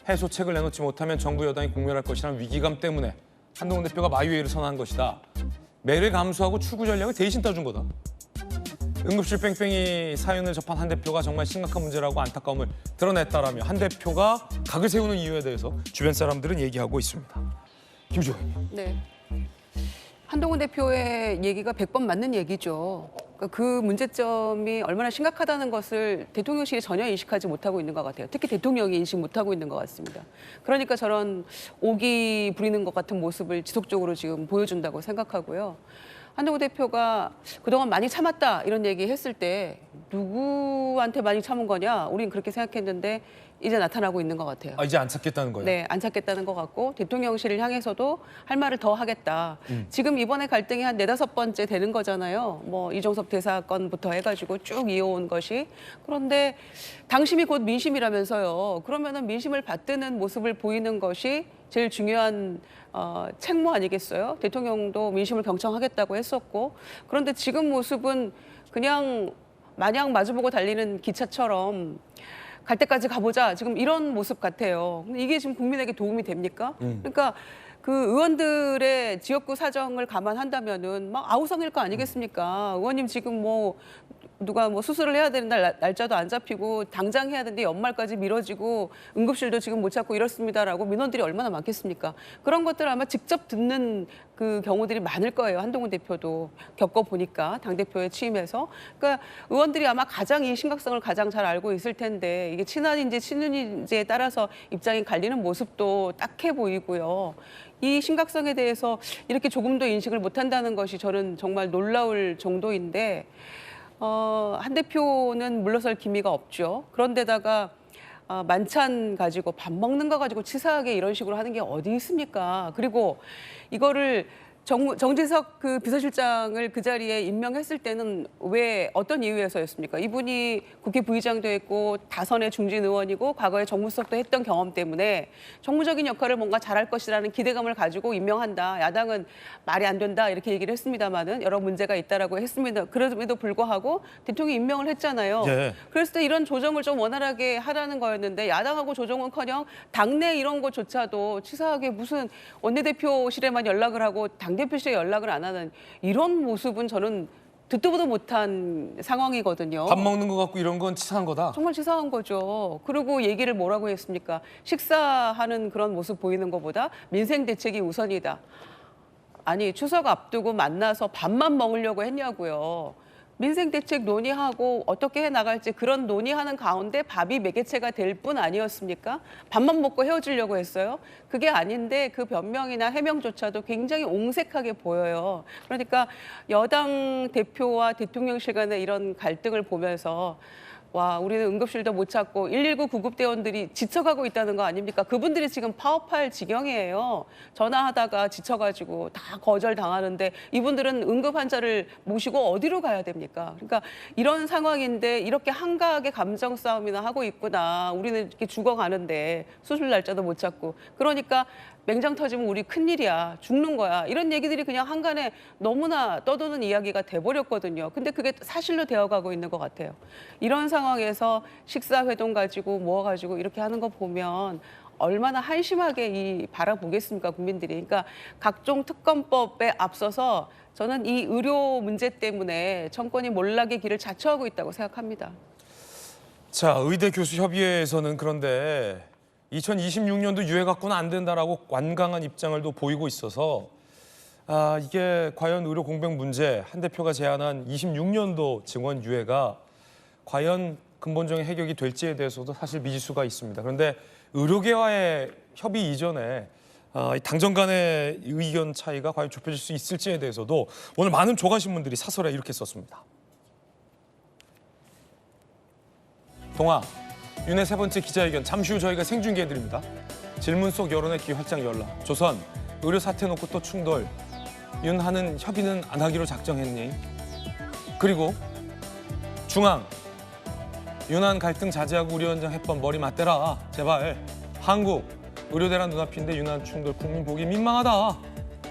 해소책을 내놓지 못하면 정부 여당이 공멸할 것이라는 위기감 때문에 한동훈 대표가 마이웨이를 선언한 것이다. 매를 감수하고 출구 전략을 대신 떠준 거다. 응급실 뺑뺑이 사연을 접한 한 대표가 정말 심각한 문제라고 안타까움을 드러냈다라며 한 대표가 각을 세우는 이유에 대해서 주변 사람들은 얘기하고 있습니다. 김주호 의원님. 네. 한동훈 대표의 얘기가 100번 맞는 얘기죠. 그러니까 그 문제점이 얼마나 심각하다는 것을 대통령실이 전혀 인식하지 못하고 있는 것 같아요. 특히 대통령이 인식 못하고 있는 것 같습니다. 그러니까 저런 오기 부리는 것 같은 모습을 지속적으로 지금 보여준다고 생각하고요. 한동훈 대표가 그동안 많이 참았다 이런 얘기 했을 때 누구한테 많이 참은 거냐? 우린 그렇게 생각했는데 이제 나타나고 있는 것 같아요. 이제 안 찾겠다는 거예요? 네, 안 찾겠다는 것 같고 대통령실을 향해서도 할 말을 더 하겠다. 지금 이번에 갈등이 한 4-5번째 되는 거잖아요. 뭐 이종섭 대사 건부터 해가지고 쭉 이어온 것이. 그런데 당심이 곧 민심이라면서요. 그러면은 민심을 받드는 모습을 보이는 것이 제일 중요한 책무 아니겠어요? 대통령도 민심을 경청하겠다고 했었고. 그런데 지금 모습은 그냥 마냥 마주보고 달리는 기차처럼 갈 때까지 가보자. 지금 이런 모습 같아요. 근데 이게 지금 국민에게 도움이 됩니까? 그러니까 그 의원들의 지역구 사정을 감안한다면은 막 아우성일 거 아니겠습니까? 의원님 지금 뭐 누가 뭐 수술을 해야 되는 날짜도 안 잡히고 당장 해야 되는데 연말까지 미뤄지고 응급실도 지금 못 찾고 이렇습니다라고 민원들이 얼마나 많겠습니까? 그런 것들 아마 직접 듣는 그 경우들이 많을 거예요. 한동훈 대표도 겪어보니까 당대표에 취임해서. 그러니까 의원들이 아마 가장 이 심각성을 가장 잘 알고 있을 텐데 이게 친한인지 친윤인지에 따라서 입장이 갈리는 모습도 딱해 보이고요. 이 심각성에 대해서 이렇게 조금도 인식을 못한다는 것이 저는 정말 놀라울 정도인데 한 대표는 물러설 기미가 없죠. 그런데다가 만찬 가지고 밥 먹는 거 가지고 치사하게 이런 식으로 하는 게 어디 있습니까? 그리고 이거를 정재석 그 비서실장을 그 자리에 임명했을 때는 왜 어떤 이유에서였습니까? 이분이 국회 부의장도 했고 다선의 중진 의원이고 과거에 정무수석도 했던 경험 때문에 정무적인 역할을 뭔가 잘할 것이라는 기대감을 가지고 임명한다. 야당은 말이 안 된다 이렇게 얘기를 했습니다마는 여러 문제가 있다라고 했습니다. 그럼에도 불구하고 대통령이 임명을 했잖아요. 예. 그랬을 때 이런 조정을 좀 원활하게 하라는 거였는데 야당하고 조정은커녕 당내 이런 것조차도 치사하게 무슨 원내대표실에만 연락을 하고 당대표실에 연락을 안 하는 이런 모습은 저는 듣도 보도 못한 상황이거든요. 밥 먹는 거 갖고 이런 건 치사한 거다. 정말 치사한 거죠. 그리고 얘기를 뭐라고 했습니까? 식사하는 그런 모습 보이는 것보다 민생 대책이 우선이다. 아니 추석 앞두고 만나서 밥만 먹으려고 했냐고요. 민생 대책 논의하고 어떻게 해나갈지 그런 논의하는 가운데 밥이 매개체가 될 뿐 아니었습니까? 밥만 먹고 헤어지려고 했어요. 그게 아닌데 그 변명이나 해명조차도 굉장히 옹색하게 보여요. 그러니까 여당 대표와 대통령실 간의 이런 갈등을 보면서 와, 우리는 응급실도 못 찾고 119 구급대원들이 지쳐가고 있다는 거 아닙니까? 그분들이 지금 파업할 지경이에요. 전화하다가 지쳐가지고 다 거절당하는데 이분들은 응급 환자를 모시고 어디로 가야 됩니까? 그러니까 이런 상황인데 이렇게 한가하게 감정 싸움이나 하고 있구나. 우리는 이렇게 죽어가는데 수술 날짜도 못 찾고. 그러니까 맹장 터지면 우리 큰일이야. 죽는 거야. 이런 얘기들이 그냥 한간에 너무나 떠도는 이야기가 돼버렸거든요. 근데 그게 사실로 되어가고 있는 것 같아요. 이런 상황에서 식사회동 가지고 뭐 가지고 이렇게 하는 거 보면 얼마나 한심하게 바라보겠습니까, 국민들이. 그러니까 각종 특검법에 앞서서 저는 이 의료 문제 때문에 정권이 몰락의 길을 자처하고 있다고 생각합니다. 자, 의대 교수 협의회에서는 그런데 2026년도 유예 갖고는 안 된다라고 완강한 입장을 또 보이고 있어서 이게 과연 의료 공백 문제 한 대표가 제안한 26년도 증원 유예가 과연 근본적인 해결이 될지에 대해서도 사실 미지수가 있습니다. 그런데 의료계와의 협의 이전에 당정 간의 의견 차이가 과연 좁혀질 수 있을지에 대해서도 오늘 많은 조간신문들이 사설에 이렇게 썼습니다. 동아, 윤의 세 번째 기자회견 잠시 후 저희가 생중계해드립니다. 질문 속 여론의 귀 활짝 열라. 조선, 의료 사태 놓고 또 충돌. 윤하는 협의는 안 하기로 작정했니? 그리고 중앙, 윤한 갈등 자제하고 우리 원장 해법 머리 맞대라. 제발. 한국, 의료대란 눈앞인데 윤한 충돌 국민 보기 민망하다.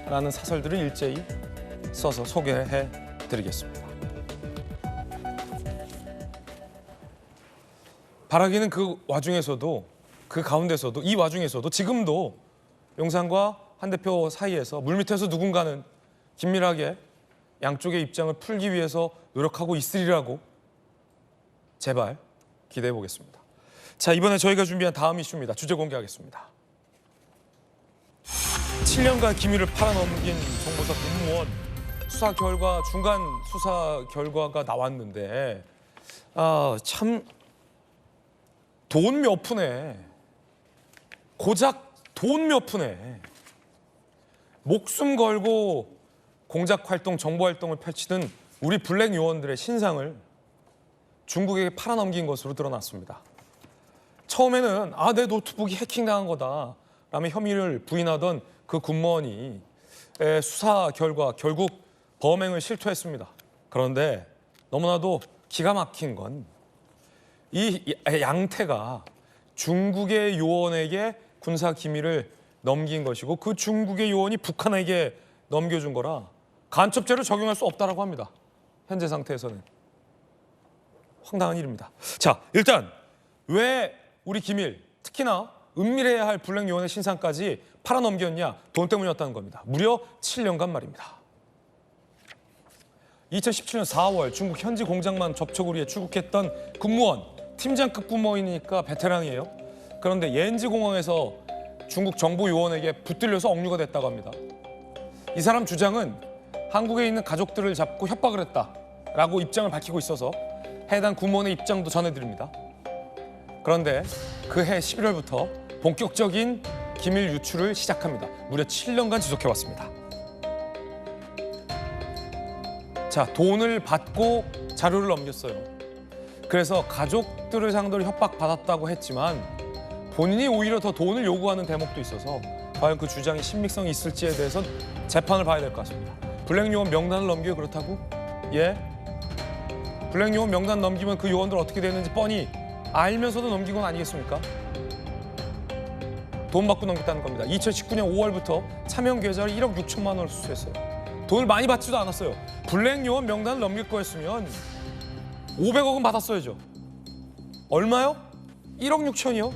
라는 사설들을 일제히 써서 소개해드리겠습니다. 바라기는 그 와중에서도 그 가운데서도 이 와중에서도 지금도 용산과 한 대표 사이에서 물밑에서 누군가는 긴밀하게 양쪽의 입장을 풀기 위해서 노력하고 있으리라고 제발 기대해 보겠습니다. 자, 이번에 저희가 준비한 다음 이슈입니다. 주제 공개하겠습니다. 7년간 기밀을 팔아넘긴 정보사 공무원 수사 결과 중간 수사 결과가 나왔는데 참 돈 몇 푼에 고작 돈 몇 푼에 목숨 걸고 공작 활동, 정보 활동을 펼치던 우리 블랙 요원들의 신상을 중국에게 팔아넘긴 것으로 드러났습니다. 처음에는 내 노트북이 해킹당한 거다 라며 혐의를 부인하던 그 군무원이 수사 결과 결국 범행을 실토했습니다. 그런데 너무나도 기가 막힌 건 이 양태가 중국의 요원에게 군사 기밀을 넘긴 것이고 그 중국의 요원이 북한에게 넘겨준 거라 간첩죄를 적용할 수 없다라고 합니다. 현재 상태에서는. 황당한 일입니다. 자, 일단 왜 우리 기밀, 특히나 은밀해야 할 블랙 요원의 신상까지 팔아넘겼냐? 돈 때문이었다는 겁니다. 무려 7년간 말입니다. 2017년 4월 중국 현지 공장만 접촉을 위해 출국했던 군무원, 팀장급 군무원이니까 베테랑이에요. 그런데 옌지공항에서 중국 정보 요원에게 붙들려서 억류가 됐다고 합니다. 이 사람 주장은 한국에 있는 가족들을 잡고 협박을 했다라고 입장을 밝히고 있어서 해당 군무원의 입장도 전해드립니다. 그런데 그해 11월부터 본격적인 기밀 유출을 시작합니다. 무려 7년간 지속해왔습니다. 자, 돈을 받고 자료를 넘겼어요. 그래서 가족들을 상대로 협박받았다고 했지만 본인이 오히려 더 돈을 요구하는 대목도 있어서 과연 그 주장이 신빙성이 있을지에 대해선 재판을 봐야 될 것 같습니다. 블랙 요원 명단을 넘기고 그렇다고? 예? 블랙 요원 명단 넘기면 그 요원들 어떻게 되는지 뻔히 알면서도 넘긴 건 아니겠습니까? 돈 받고 넘겼다는 겁니다. 2019년 5월부터 차명 계좌를 1억 6천만 원을 수수했어요. 돈을 많이 받지도 않았어요. 블랙 요원 명단을 넘길 거였으면 500억은 받았어야죠. 얼마요? 1억 6천이요?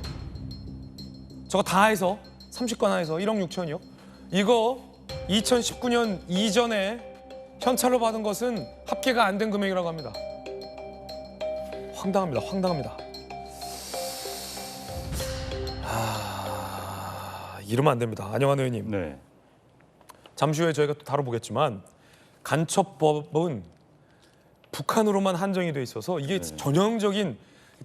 저거 다 해서 30건 해서 1억 6천이요? 이거 2019년 이전에 현찰로 받은 것은 합계가 안 된 금액이라고 합니다. 황당합니다. 황당합니다. 이러면 안 됩니다. 안영환 의원님. 네. 잠시 후에 저희가 또 다뤄보겠지만 간첩법은 북한으로만 한정이 돼 있어서 이게 전형적인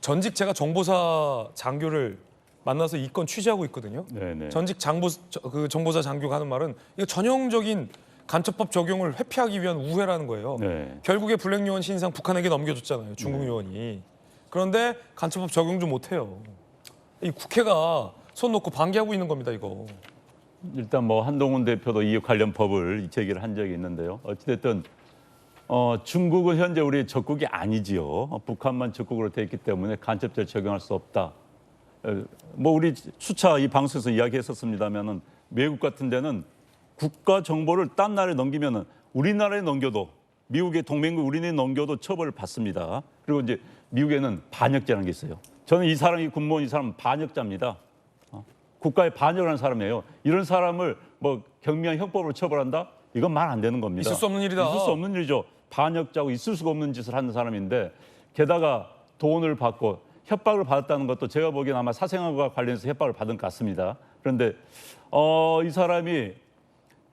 전직 제가 정보사 장교를 만나서 이 건 취재하고 있거든요. 네네. 전직 정보사 장교가 하는 말은 이거 전형적인 간첩법 적용을 회피하기 위한 우회라는 거예요. 네. 결국에 블랙 요원 신상 북한에게 넘겨줬잖아요. 중국 요원이. 그런데 간첩법 적용 좀 못해요. 이 국회가 손 놓고 방기하고 있는 겁니다. 이거. 일단 뭐 한동훈 대표도 이 관련 법을 제기를 한 적이 있는데요. 어찌됐든 중국은 현재 우리 적국이 아니지요. 북한만 적국으로 돼 있기 때문에 간첩죄를 적용할 수 없다. 뭐 우리 수차 이 방송에서 이야기했었습니다면은 외국 같은 데는 국가 정보를 딴 나라에 넘기면은 우리나라에 넘겨도 미국의 동맹국 우리나라에 넘겨도 처벌을 받습니다. 그리고 이제 미국에는 반역죄라는 게 있어요. 저는 이 사람, 이 군무원 이 사람은 반역자입니다. 국가에 반역을 하는 사람이에요. 이런 사람을 뭐 경미한 형법으로 처벌한다? 이건 말 안 되는 겁니다. 있을 수 없는 일이다. 있을 수 없는 일이죠. 반역자고 있을 수가 없는 짓을 하는 사람인데 게다가 돈을 받고 협박을 받았다는 것도 제가 보기엔 아마 사생활과 관련해서 협박을 받은 것 같습니다. 그런데 이 사람이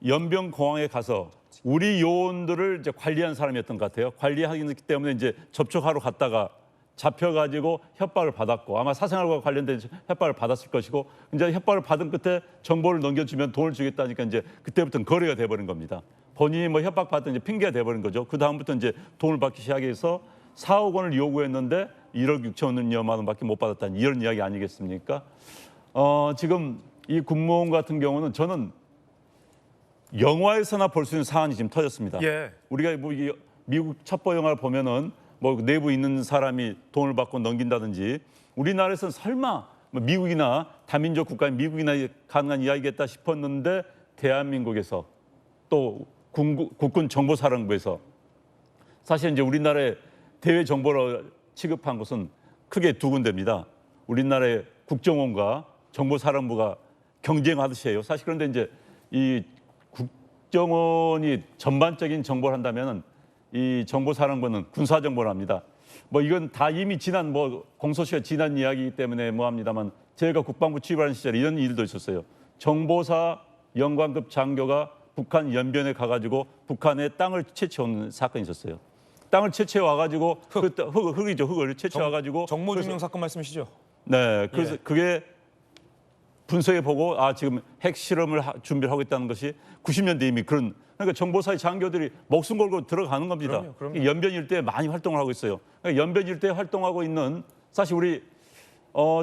연병공항에 가서 우리 요원들을 이제 관리한 사람이었던 것 같아요. 관리하기 때문에 이제 접촉하러 갔다가 잡혀가지고 협박을 받았고 아마 사생활과 관련된 협박을 받았을 것이고 이제 협박을 받은 끝에 정보를 넘겨주면 돈을 주겠다니까 이제 그때부터는 거래가 돼버린 겁니다. 본인이 뭐 협박 받던 이제 핑계가 돼버린 거죠. 그 다음부터 이제 돈을 받기 시작해서 4억 원을 요구했는데 1억 6천여만 원밖에 못 받았다는 이런 이야기 아니겠습니까? 지금 이 군무원 같은 경우는 저는 영화에서나 볼 수 있는 사안이 지금 터졌습니다. 예. 우리가 뭐 미국 첩보 영화를 보면은 뭐 내부 있는 사람이 돈을 받고 넘긴다든지 우리나라에서는 설마 뭐 미국이나 다민족 국가인 미국이나 가능한 이야기겠다 싶었는데 대한민국에서 또 국군 정보사령부에서 사실 이제 우리나라의 대외 정보를 취급한 것은 크게 두 군데입니다. 우리나라의 국정원과 정보사령부가 경쟁하듯이 해요. 사실 그런데 이제 이 국정원이 전반적인 정보를 한다면은 이 정보사령부는 군사정보를 합니다. 뭐 이건 다 이미 지난 뭐 공소시효 지난 이야기이기 때문에 뭐 합니다만 제가 국방부 취임하는 시절에 이런 일도 있었어요. 정보사 영관급 장교가 북한 연변에 가가지고 북한의 땅을 채취한 사건이 있었어요. 땅을 채취해 와가지고 흙이죠. 흙을 채취해 와가지고 정모증명 사건 말씀이시죠? 네, 그래서 예. 그게 분석해 보고 지금 핵 실험을 준비를 하고 있다는 것이 90년대 이미 그러니까 정보사의 장교들이 목숨 걸고 들어가는 겁니다. 그럼요. 연변 일대에 많이 활동을 하고 있어요. 그러니까 연변 일대에 활동하고 있는 사실 우리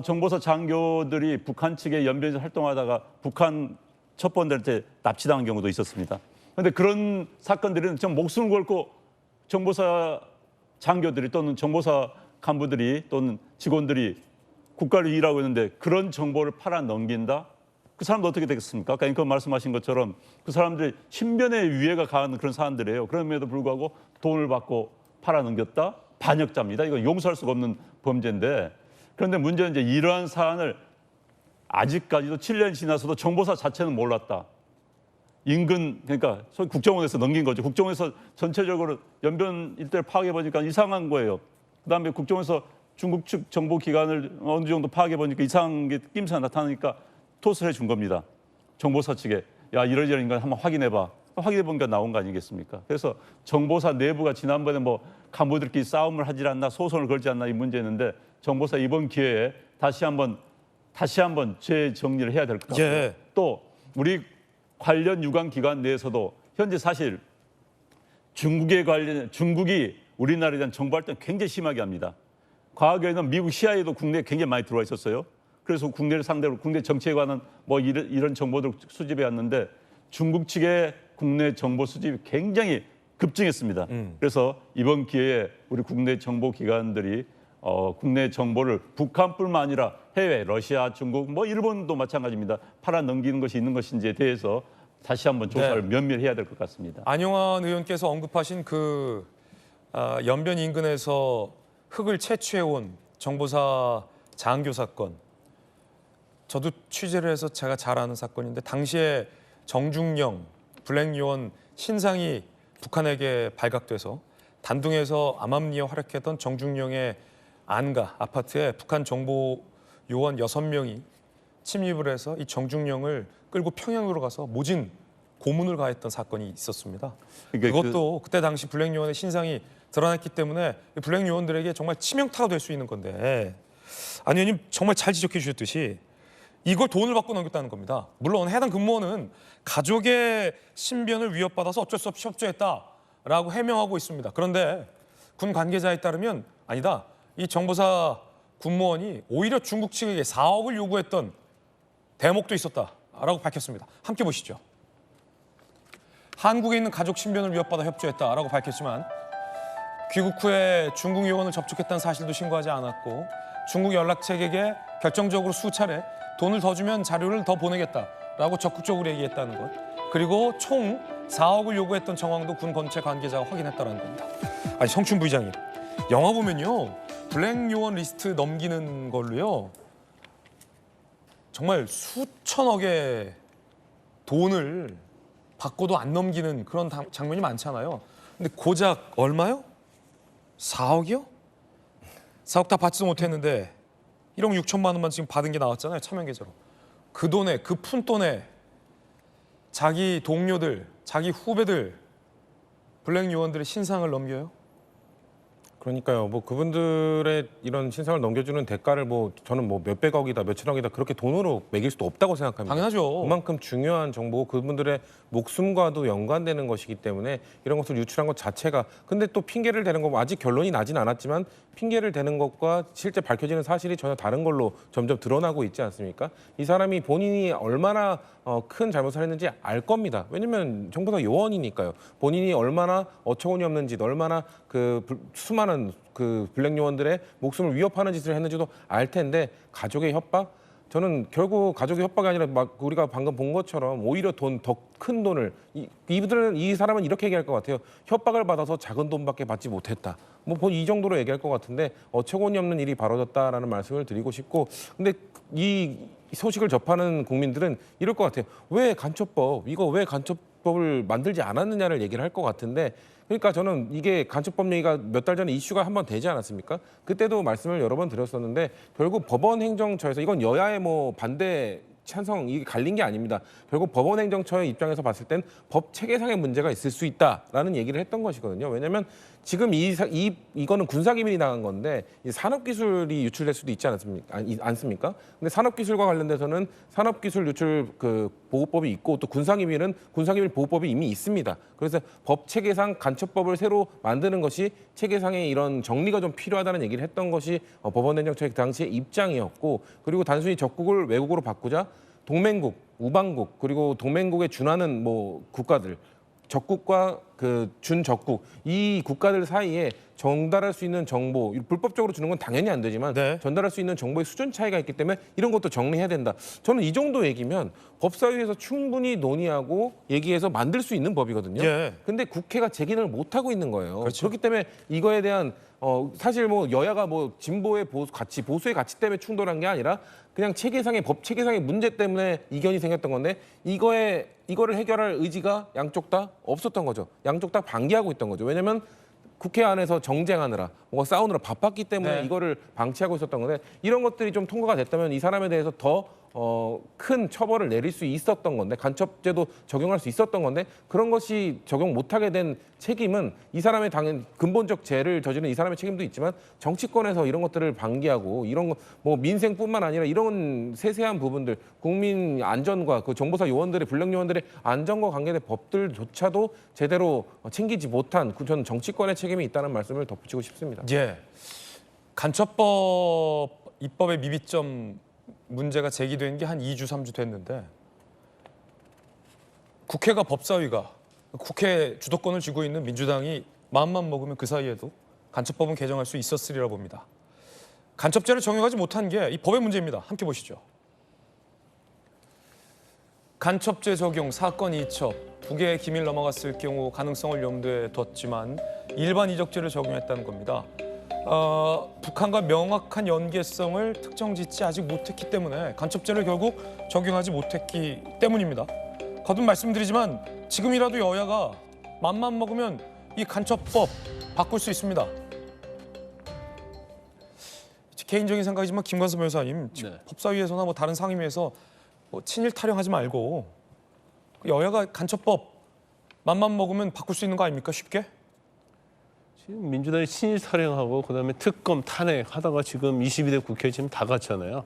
정보사 장교들이 북한 측에 연변에서 활동하다가 북한 첩보원들한테 납치당한 경우도 있었습니다. 그런데 그런 사건들은 좀 목숨을 걸고 정보사 장교들이 또는 정보사 간부들이 또는 직원들이 국가를 일하고 있는데 그런 정보를 팔아 넘긴다? 그 사람도 어떻게 되겠습니까? 아까 앵커 말씀하신 것처럼 그 사람들이 신변의 위해가 가는 그런 사람들이에요. 그럼에도 불구하고 돈을 받고 팔아 넘겼다? 반역자입니다. 이건 용서할 수가 없는 범죄인데, 그런데 문제는 이제 이러한 사안을 아직까지도 7년이 지나서도 정보사 자체는 몰랐다. 인근, 그러니까 소위 국정원에서 넘긴 거죠. 국정원에서 전체적으로 연변 일대를 파악해 보니까 이상한 거예요. 그다음에 국정원에서 중국 측 정보기관을 어느 정도 파악해 보니까 이상한 게 낌새가 나타나니까 토스를 해준 겁니다. 정보사 측에 야 이러저러인 걸 한번 확인해봐. 확인해 보니까 나온 거 아니겠습니까? 그래서 정보사 내부가 지난번에 뭐 간부들끼리 싸움을 하지 않나 소송을 걸지 않나 이 문제였는데 정보사 이번 기회에 다시 한번 재정리를 해야 될 것 같고요. 예. 또 우리 관련 유관 기관 내에서도 현재 사실 중국이 우리나라에 대한 정보 활동 굉장히 심하게 합니다. 과거에는 미국 CIA도 국내에 굉장히 많이 들어와 있었어요. 그래서 국내를 상대로 국내 정치에 관한 뭐 이런 정보들 수집해 왔는데 중국 측의 국내 정보 수집이 굉장히 급증했습니다. 그래서 이번 기회에 우리 국내 정보 기관들이 국내 정보를 북한뿐만 아니라 해외, 러시아, 중국, 뭐 일본도 마찬가지입니다. 팔아 넘기는 것이 있는 것인지에 대해서 다시 한번 조사를 면밀히 해야 될 것 같습니다. 안용환 의원께서 언급하신 그 연변 인근에서 흑을 채취해온 정보사 장교 사건, 저도 취재를 해서 제가 잘 아는 사건인데 당시에 정중영, 블랙요원 신상이 북한에게 발각돼서 단둥에서 암암리에 활약했던 정중영의 안가 아파트에 북한 정보 요원 6명이 침입을 해서 이 정중영을 끌고 평양으로 가서 모진 고문을 가했던 사건이 있었습니다. 그러니까 그것도 그때 당시 블랙요원의 신상이 드러났기 때문에 블랙요원들에게 정말 치명타가 될 수 있는 건데, 안 의원님 정말 잘 지적해 주셨듯이 이걸 돈을 받고 넘겼다는 겁니다. 물론 해당 근무원은 가족의 신변을 위협받아서 어쩔 수 없이 협조했다라고 해명하고 있습니다. 그런데 군 관계자에 따르면 아니다. 이 정보사 군무원이 오히려 중국 측에게 4억을 요구했던 대목도 있었다라고 밝혔습니다. 함께 보시죠. 한국에 있는 가족 신변을 위협받아 협조했다라고 밝혔지만 귀국 후에 중국 요원을 접촉했다는 사실도 신고하지 않았고 중국 연락책에게 결정적으로 수차례 돈을 더 주면 자료를 더 보내겠다라고 적극적으로 얘기했다는 것, 그리고 총 4억을 요구했던 정황도 군 건체 관계자가 확인했다는 겁니다. 아니 성춘 부의장님, 영화 보면요 블랙 요원 리스트 넘기는 걸로요 정말 수천억의 돈을 받고도 안 넘기는 그런 장면이 많잖아요. 근데 고작 얼마요? 4억이요? 4억 다 받지도 못했는데 1억 6천만 원만 지금 받은 게 나왔잖아요. 차명 계좌로. 그 돈에, 그 푼돈에 자기 동료들, 자기 후배들, 블랙 요원들의 신상을 넘겨요? 그러니까요. 뭐 그분들의 이런 신상을 넘겨주는 대가를 뭐 저는 뭐 몇백억이다, 몇천억이다 그렇게 돈으로 매길 수도 없다고 생각합니다. 당연하죠. 그만큼 중요한 정보고 그분들의 목숨과도 연관되는 것이기 때문에 이런 것을 유출한 것 자체가, 근데 또 핑계를 대는 거 아직 결론이 나진 않았지만 핑계를 대는 것과 실제 밝혀지는 사실이 전혀 다른 걸로 점점 드러나고 있지 않습니까? 이 사람이 본인이 얼마나 큰 잘못을 했는지 알 겁니다. 왜냐면 정보사 요원이니까요. 본인이 얼마나 어처구니 없는 짓, 얼마나 그 수많은 그 블랙 요원들의 목숨을 위협하는 짓을 했는지도 알 텐데 가족의 협박? 저는 결국 가족의 협박이 아니라 막 우리가 방금 본 것처럼 오히려 더 큰 돈을 이 사람은 이렇게 얘기할 것 같아요. 협박을 받아서 작은 돈밖에 받지 못했다. 뭐 이 정도로 얘기할 것 같은데 어처구니 없는 일이 벌어졌다라는 말씀을 드리고 싶고, 근데 이 소식을 접하는 국민들은 이럴 것 같아요. 왜 간첩법을 만들지 않았느냐를 얘기를 할 것 같은데, 그러니까 저는 이게 간첩법 얘기가 몇 달 전에 이슈가 한번 되지 않았습니까? 그때도 말씀을 여러 번 드렸었는데 결국 법원 행정처에서 이건 여야의 뭐 반대 찬성 이게 갈린 게 아닙니다. 결국 법원행정처의 입장에서 봤을 땐 법 체계상의 문제가 있을 수 있다라는 얘기를 했던 것이거든요. 왜냐하면 지금 이거는 군사기밀이 나간 건데 이 산업기술이 유출될 수도 있지 않습니까? 근데 산업기술과 관련돼서는 산업기술 유출 그 보호법이 있고 또 군사기밀은 군사기밀 보호법이 이미 있습니다. 그래서 법 체계상 간첩법을 새로 만드는 것이 체계상의 이런 정리가 좀 필요하다는 얘기를 했던 것이 법원행정처의 그 당시의 입장이었고, 그리고 단순히 적국을 외국으로 바꾸자 동맹국, 우방국 그리고 동맹국에 준하는 뭐 국가들, 적국과 그 준적국 이 국가들 사이에 전달할 수 있는 정보, 불법적으로 주는 건 당연히 안 되지만 네. 전달할 수 있는 정보의 수준 차이가 있기 때문에 이런 것도 정리해야 된다. 저는 이 정도 얘기면 법사위에서 충분히 논의하고 얘기해서 만들 수 있는 법이거든요. 예. 근데 국회가 제기를 못 하고 있는 거예요. 그렇죠. 그렇기 때문에 이거에 대한 사실 뭐 여야가 뭐 진보의 가치, 보수의 가치 때문에 충돌한 게 아니라 그냥 체계상의 법 체계상의 문제 때문에 이견이 생겼던 건데 이거를 해결할 의지가 양쪽 다 없었던 거죠. 양쪽 다 방기하고 있던 거죠. 왜냐하면 국회 안에서 정쟁하느라 뭔가 싸우느라 바빴기 때문에 네. 이거를 방치하고 있었던 건데 이런 것들이 좀 통과가 됐다면 이 사람에 대해서 더 큰 처벌을 내릴 수 있었던 건데 간첩죄도 적용할 수 있었던 건데 그런 것이 적용 못하게 된 책임은 이 사람의 당연 근본적 죄를 저지른 이 사람의 책임도 있지만 정치권에서 이런 것들을 방기하고 이런 거 뭐 민생뿐만 아니라 이런 세세한 부분들 국민 안전과 그 정보사 요원들의 불량 요원들의 안전과 관계된 법들조차도 제대로 챙기지 못한 저는 정치권의 책임이 있다는 말씀을 덧붙이고 싶습니다. 예. 간첩법 입법의 미비점 문제가 제기된 게 한 2주, 3주 됐는데 국회가 법사위가 국회 주도권을 쥐고 있는 민주당이 마음만 먹으면 그 사이에도 간첩법은 개정할 수 있었으리라 봅니다. 간첩죄를 적용하지 못한 게 이 법의 문제입니다. 함께 보시죠. 간첩죄 적용, 사건 이첩, 두 개의 기밀 넘어갔을 경우 가능성을 염두에 뒀지만 일반 이적죄를 적용했다는 겁니다. 북한과 명확한 연계성을 특정짓지 아직 못했기 때문에 간첩죄를 결국 적용하지 못했기 때문입니다. 거듭 말씀드리지만 지금이라도 여야가 맘만 먹으면 이 간첩법 바꿀 수 있습니다. 개인적인 생각이지만 김관섭 변호사님, 네. 법사위에서나 뭐 다른 상임위에서 뭐 친일 타령하지 말고 여야가 간첩법 맘만 먹으면 바꿀 수 있는 거 아닙니까? 쉽게? 지금 민주당이 친일 타령하고 그다음에 특검 탄핵 하다가 지금 22대 국회 지금 다 갔잖아요.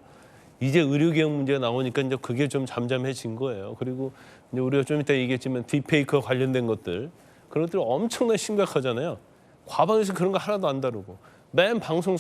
이제 의료개혁 문제가 나오니까 이제 그게 좀 잠잠해진 거예요. 그리고 이제 우리가 좀 이따 얘기했지만 딥페이크와 관련된 것들 그런 것들 엄청나게 심각하잖아요. 과방에서 그런 거 하나도 안 다루고 맨 방송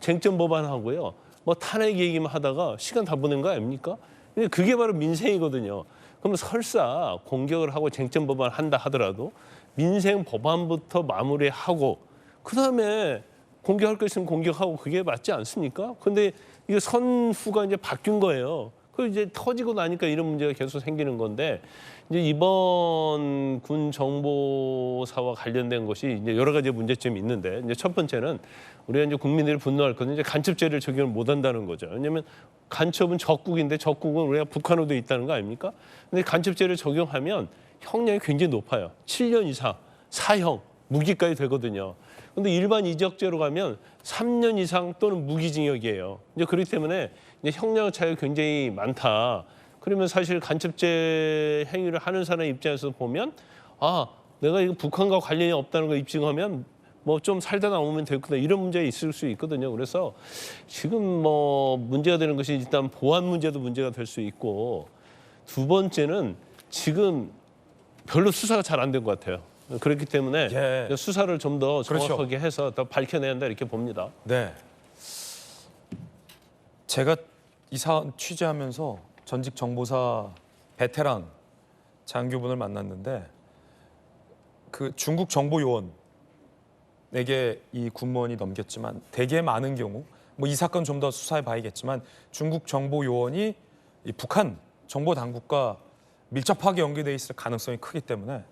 쟁점 법안 하고요. 뭐 탄핵 얘기만 하다가 시간 다 보낸 거 아닙니까? 근데 그게 바로 민생이거든요. 그럼 설사 공격을 하고 쟁점 법안 한다 하더라도 민생 법안부터 마무리하고 그다음에 공격할 거 있으면 공격하고 그게 맞지 않습니까? 근데 이게 선후가 이제 바뀐 거예요. 그 이제 터지고 나니까 이런 문제가 계속 생기는 건데 이제 이번 군 정보사와 관련된 것이 이제 여러 가지 문제점이 있는데 이제 첫 번째는 우리가 이제 국민들이 분노할 것은 이제 간첩죄를 적용을 못 한다는 거죠. 왜냐하면 간첩은 적국인데 적국은 우리가 북한으로 돼 있다는 거 아닙니까? 근데 간첩죄를 적용하면 형량이 굉장히 높아요. 7년 이상, 사형, 무기까지 되거든요. 근데 일반 이적죄로 가면 3년 이상 또는 무기징역이에요. 이제 그렇기 때문에 이제 형량 차이가 굉장히 많다. 그러면 사실 간첩죄 행위를 하는 사람 입장에서 보면 아, 내가 이거 북한과 관련이 없다는 걸 입증하면 뭐 좀 살다 나오면 되겠구나 이런 문제가 있을 수 있거든요. 그래서 지금 뭐 문제가 되는 것이 일단 보안 문제도 문제가 될 수 있고 두 번째는 지금 별로 수사가 잘 안 된 것 같아요. 그렇기 때문에 예. 수사를 좀 더 정확하게 그렇죠. 해서 더 밝혀내야 한다 이렇게 봅니다. 네. 제가 이 사안 취재하면서 전직 정보사 베테랑 장교분을 만났는데 그 중국 정보 요원에게 이 군무원이 넘겼지만 되게 많은 경우 뭐 이 사건 좀 더 수사해 봐야겠지만 중국 정보 요원이 이 북한 정보 당국과 밀접하게 연계돼 있을 가능성이 크기 때문에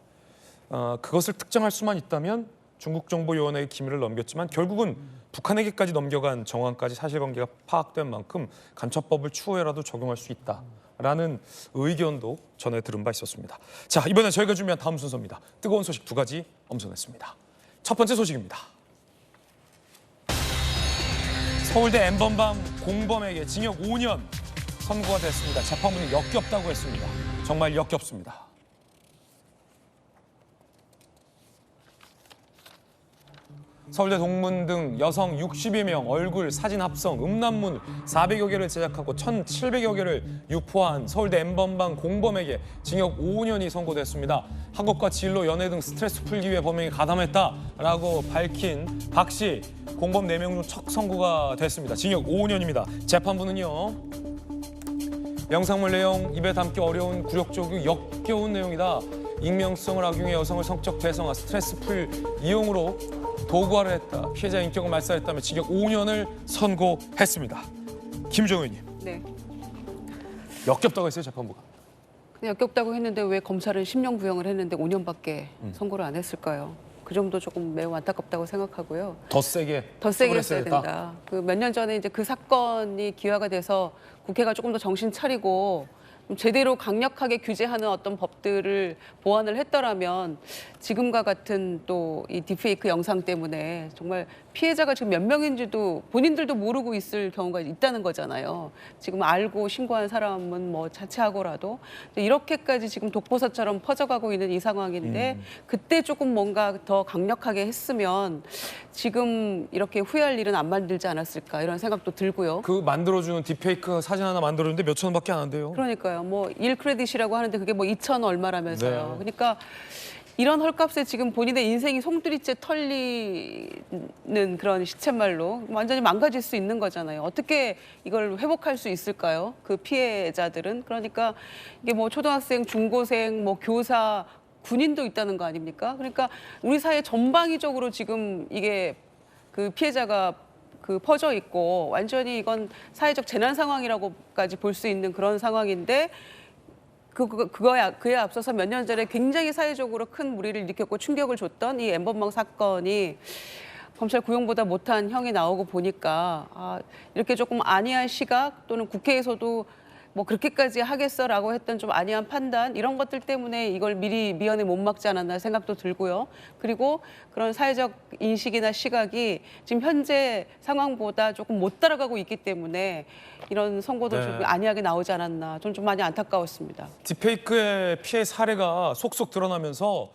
그것을 특정할 수만 있다면 중국 정보 요원에게 기밀을 넘겼지만 결국은 북한에게까지 넘겨간 정황까지 사실관계가 파악된 만큼 간첩법을 추후에라도 적용할 수 있다라는 의견도 전해 들은 바 있었습니다. 자, 이번엔 저희가 준비한 다음 순서입니다. 뜨거운 소식 두 가지 엄선했습니다. 첫 번째 소식입니다. 서울대 N번방 공범에게 징역 5년, 선고가 됐습니다. 재판부는 역겹다고 했습니다. 정말 역겹습니다. 서울대 동문 등 여성 60여 명 얼굴 사진 합성 음란물 400여 개를 제작하고 1,700여 개를 유포한 서울대 N번방 공범에게 징역 5년이 선고됐습니다. 학업과 진로, 연애 등 스트레스 풀기 위해 범행에 가담했다라고 밝힌 박 씨 공범 4명 중 첫 선고가 됐습니다. 징역 5년입니다. 재판부는요. 영상물 내용 입에 담기 어려운 굴욕적이고 역겨운 내용이다. 익명성을 악용해 여성을 성적 대상화, 스트레스 풀 이용으로 도구화를 했다. 피해자 인격을 말살했다며 징역 5년을 선고했습니다. 김정은 의원님. 네. 역겹다고 했어요, 재판부가. 근데 역겹다고 했는데 왜 검찰은 10년 구형을 했는데 5년밖에 선고를 안 했을까요? 그 점도 조금 매우 안타깝다고 생각하고요. 더 세게 했어야 된다. 그 몇 년 전에 이제 그 사건이 기화가 돼서 국회가 조금 더 정신 차리고 좀 제대로 강력하게 규제하는 어떤 법들을 보완을 했더라면 지금과 같은 또 이 딥페이크 영상 때문에 정말 피해자가 지금 몇 명인지도 본인들도 모르고 있을 경우가 있다는 거잖아요. 지금 알고 신고한 사람은 뭐 자체하고라도 이렇게까지 지금 독보사처럼 퍼져가고 있는 이 상황인데 그때 조금 뭔가 더 강력하게 했으면 지금 이렇게 후회할 일은 안 만들지 않았을까 이런 생각도 들고요. 그 만들어주는 딥페이크 사진 하나 만들었는데 몇천 원밖에 안 한대요. 그러니까요. 뭐 1크레딧이라고 하는데 그게 뭐 2,000 얼마라면서요. 네. 그러니까 이런 헐값에 지금 본인의 인생이 송두리째 털리는 그런 시쳇말로 완전히 망가질 수 있는 거잖아요. 어떻게 이걸 회복할 수 있을까요? 그 피해자들은. 그러니까 이게 뭐 초등학생, 중고생, 뭐 교사, 군인도 있다는 거 아닙니까? 그러니까 우리 사회 전방위적으로 지금 이게 그 피해자가 그 퍼져 있고 완전히 이건 사회적 재난 상황이라고까지 볼 수 있는 그런 상황인데 그에 앞서서 몇 년 전에 굉장히 사회적으로 큰 무리를 일으켰고 충격을 줬던 이 N번방 사건이 검찰 구형보다 못한 형이 나오고 보니까 이렇게 조금 안이한 시각 또는 국회에서도 뭐 그렇게까지 하겠어라고 했던 좀 안이한 판단 이런 것들 때문에 이걸 미리 미연에 못 막지 않았나 생각도 들고요. 그리고 그런 사회적 인식이나 시각이 지금 현재 상황보다 조금 못 따라가고 있기 때문에 이런 선고도 네. 좀 안이하게 나오지 않았나 좀 많이 안타까웠습니다. 딥페이크의 피해 사례가 속속 드러나면서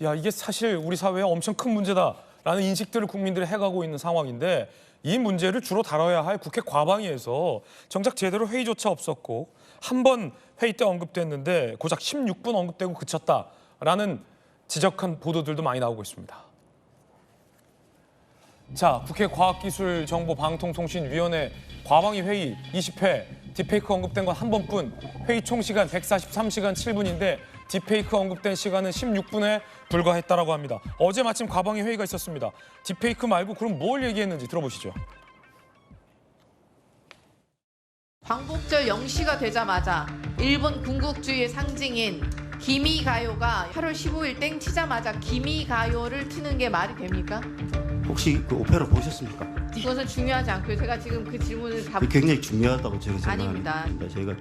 야 이게 사실 우리 사회에 엄청 큰 문제다라는 인식들을 국민들이 해가고 있는 상황인데 이 문제를 주로 다뤄야 할 국회 과방위에서 정작 제대로 회의조차 없었고 한 번 회의 때 언급됐는데 고작 16분 언급되고 그쳤다라는 지적한 보도들도 많이 나오고 있습니다. 자, 국회 과학기술정보방통통신위원회 과방위 회의 20회 딥페이크 언급된 건 한 번뿐 회의 총 시간 143시간 7분인데 딥페이크 언급된 시간은 16분에 불과했다라고 합니다. 어제 마침 과방위 회의가 있었습니다. 딥페이크 말고 그럼 뭘 얘기했는지 들어보시죠. 광복절 0시가 되자마자 일본 군국주의의 상징인 기미가요가 8월 15일 땡 치자마자 기미가요를 트는 게 말이 됩니까? 혹시 그 오페라 보셨습니까? 그것은 중요하지 않고요. 제가 지금 그 질문을 답... 굉장히 중요하다고 제가 아닙니다. 생각합니다. 저희가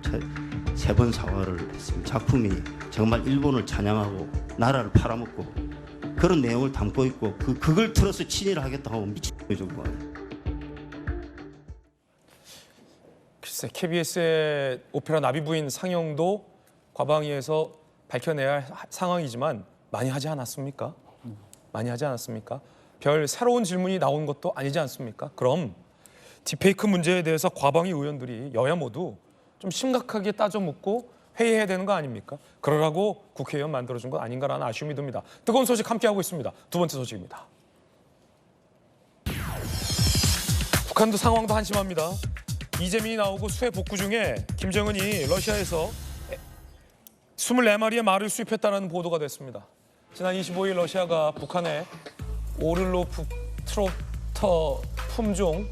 세 번 사과를 했습니다. 작품이 정말 일본을 찬양하고 나라를 팔아먹고 그런 내용을 담고 있고 그걸 틀어서 친일을 하겠다고 하면 미친 정도가. 글쎄 KBS의 오페라 나비부인 상영도 과방위에서 밝혀내야 할 상황이지만 많이 하지 않았습니까? 많이 하지 않았습니까? 별 새로운 질문이 나온 것도 아니지 않습니까? 그럼 딥페이크 문제에 대해서 과방위 의원들이 여야 모두 좀 심각하게 따져 묻고 회의해야 되는 거 아닙니까? 그러라고 국회의원 만들어준 건 아닌가라는 아쉬움이 듭니다. 뜨거운 소식 함께하고 있습니다. 두 번째 소식입니다. 북한도 상황도 한심합니다. 이재민이 나오고 수해 복구 중에 김정은이 러시아에서 24마리의 말을 수입했다는 보도가 됐습니다. 지난 25일 러시아가 북한에 오를로프 트로터 품종,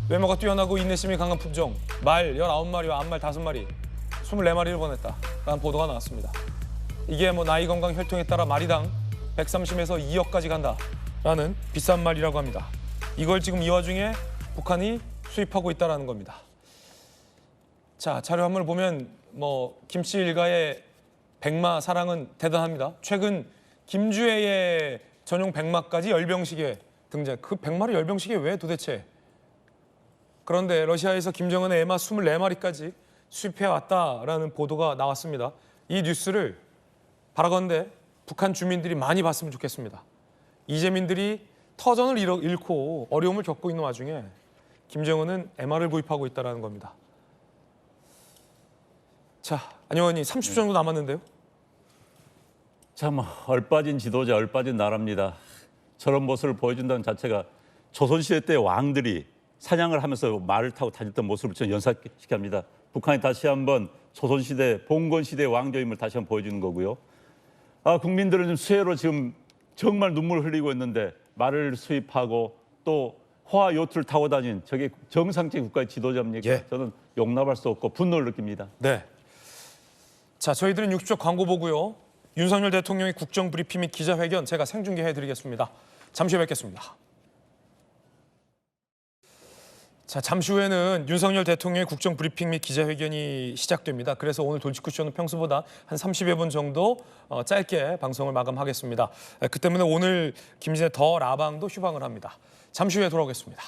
외모가 뛰어나고 인내심이 강한 품종, 말 19마리와 암말 5마리, 24마리를 보냈다라는 보도가 나왔습니다. 이게 뭐 나이, 건강, 혈통에 따라 마리당 130에서 2억까지 간다라는 비싼 말이라고 합니다. 이걸 지금 이 와중에 북한이 수입하고 있다는 겁니다. 자, 자료 한번 보면 뭐 김씨 일가의 백마 사랑은 대단합니다. 최근 김주애의 전용 백마까지 열병식에 등장. 그 백마를 열병식에 왜 도대체? 그런데 러시아에서 김정은의 에마 24마리까지 수입해왔다라는 보도가 나왔습니다. 이 뉴스를 바라건대 북한 주민들이 많이 봤으면 좋겠습니다. 이재민들이 터전을 잃고 어려움을 겪고 있는 와중에 김정은은 MR을 구입하고 있다는 겁니다. 자, 안 의원님 30초 정도 남았는데요. 참 얼빠진 지도자, 얼빠진 나라입니다. 저런 모습을 보여준다는 자체가 조선시대 때 왕들이 사냥을 하면서 말을 타고 다녔던 모습을 저는 연상시켜 합니다. 북한이 다시 한번 조선시대, 봉건시대 왕조임을 다시 한번 보여주는 거고요. 국민들은 좀 수혜로 지금 정말 눈물을 흘리고 있는데 말을 수입하고 또 호화 요트를 타고 다닌 저게 정상적인 국가의 지도자입니까? 예. 저는 용납할 수 없고 분노를 느낍니다. 네. 자, 저희들은 60초 광고 보고요. 윤석열 대통령의 국정 브리핑 및 기자회견 제가 생중계해드리겠습니다. 잠시 후에 뵙겠습니다. 자, 잠시 후에는 윤석열 대통령의 국정 브리핑 및 기자회견이 시작됩니다. 그래서 오늘 돌직구쇼는 평소보다 한 30여 분 정도 짧게 방송을 마감하겠습니다. 그 때문에 오늘 김진애 더 라방도 휴방을 합니다. 잠시 후에 돌아오겠습니다.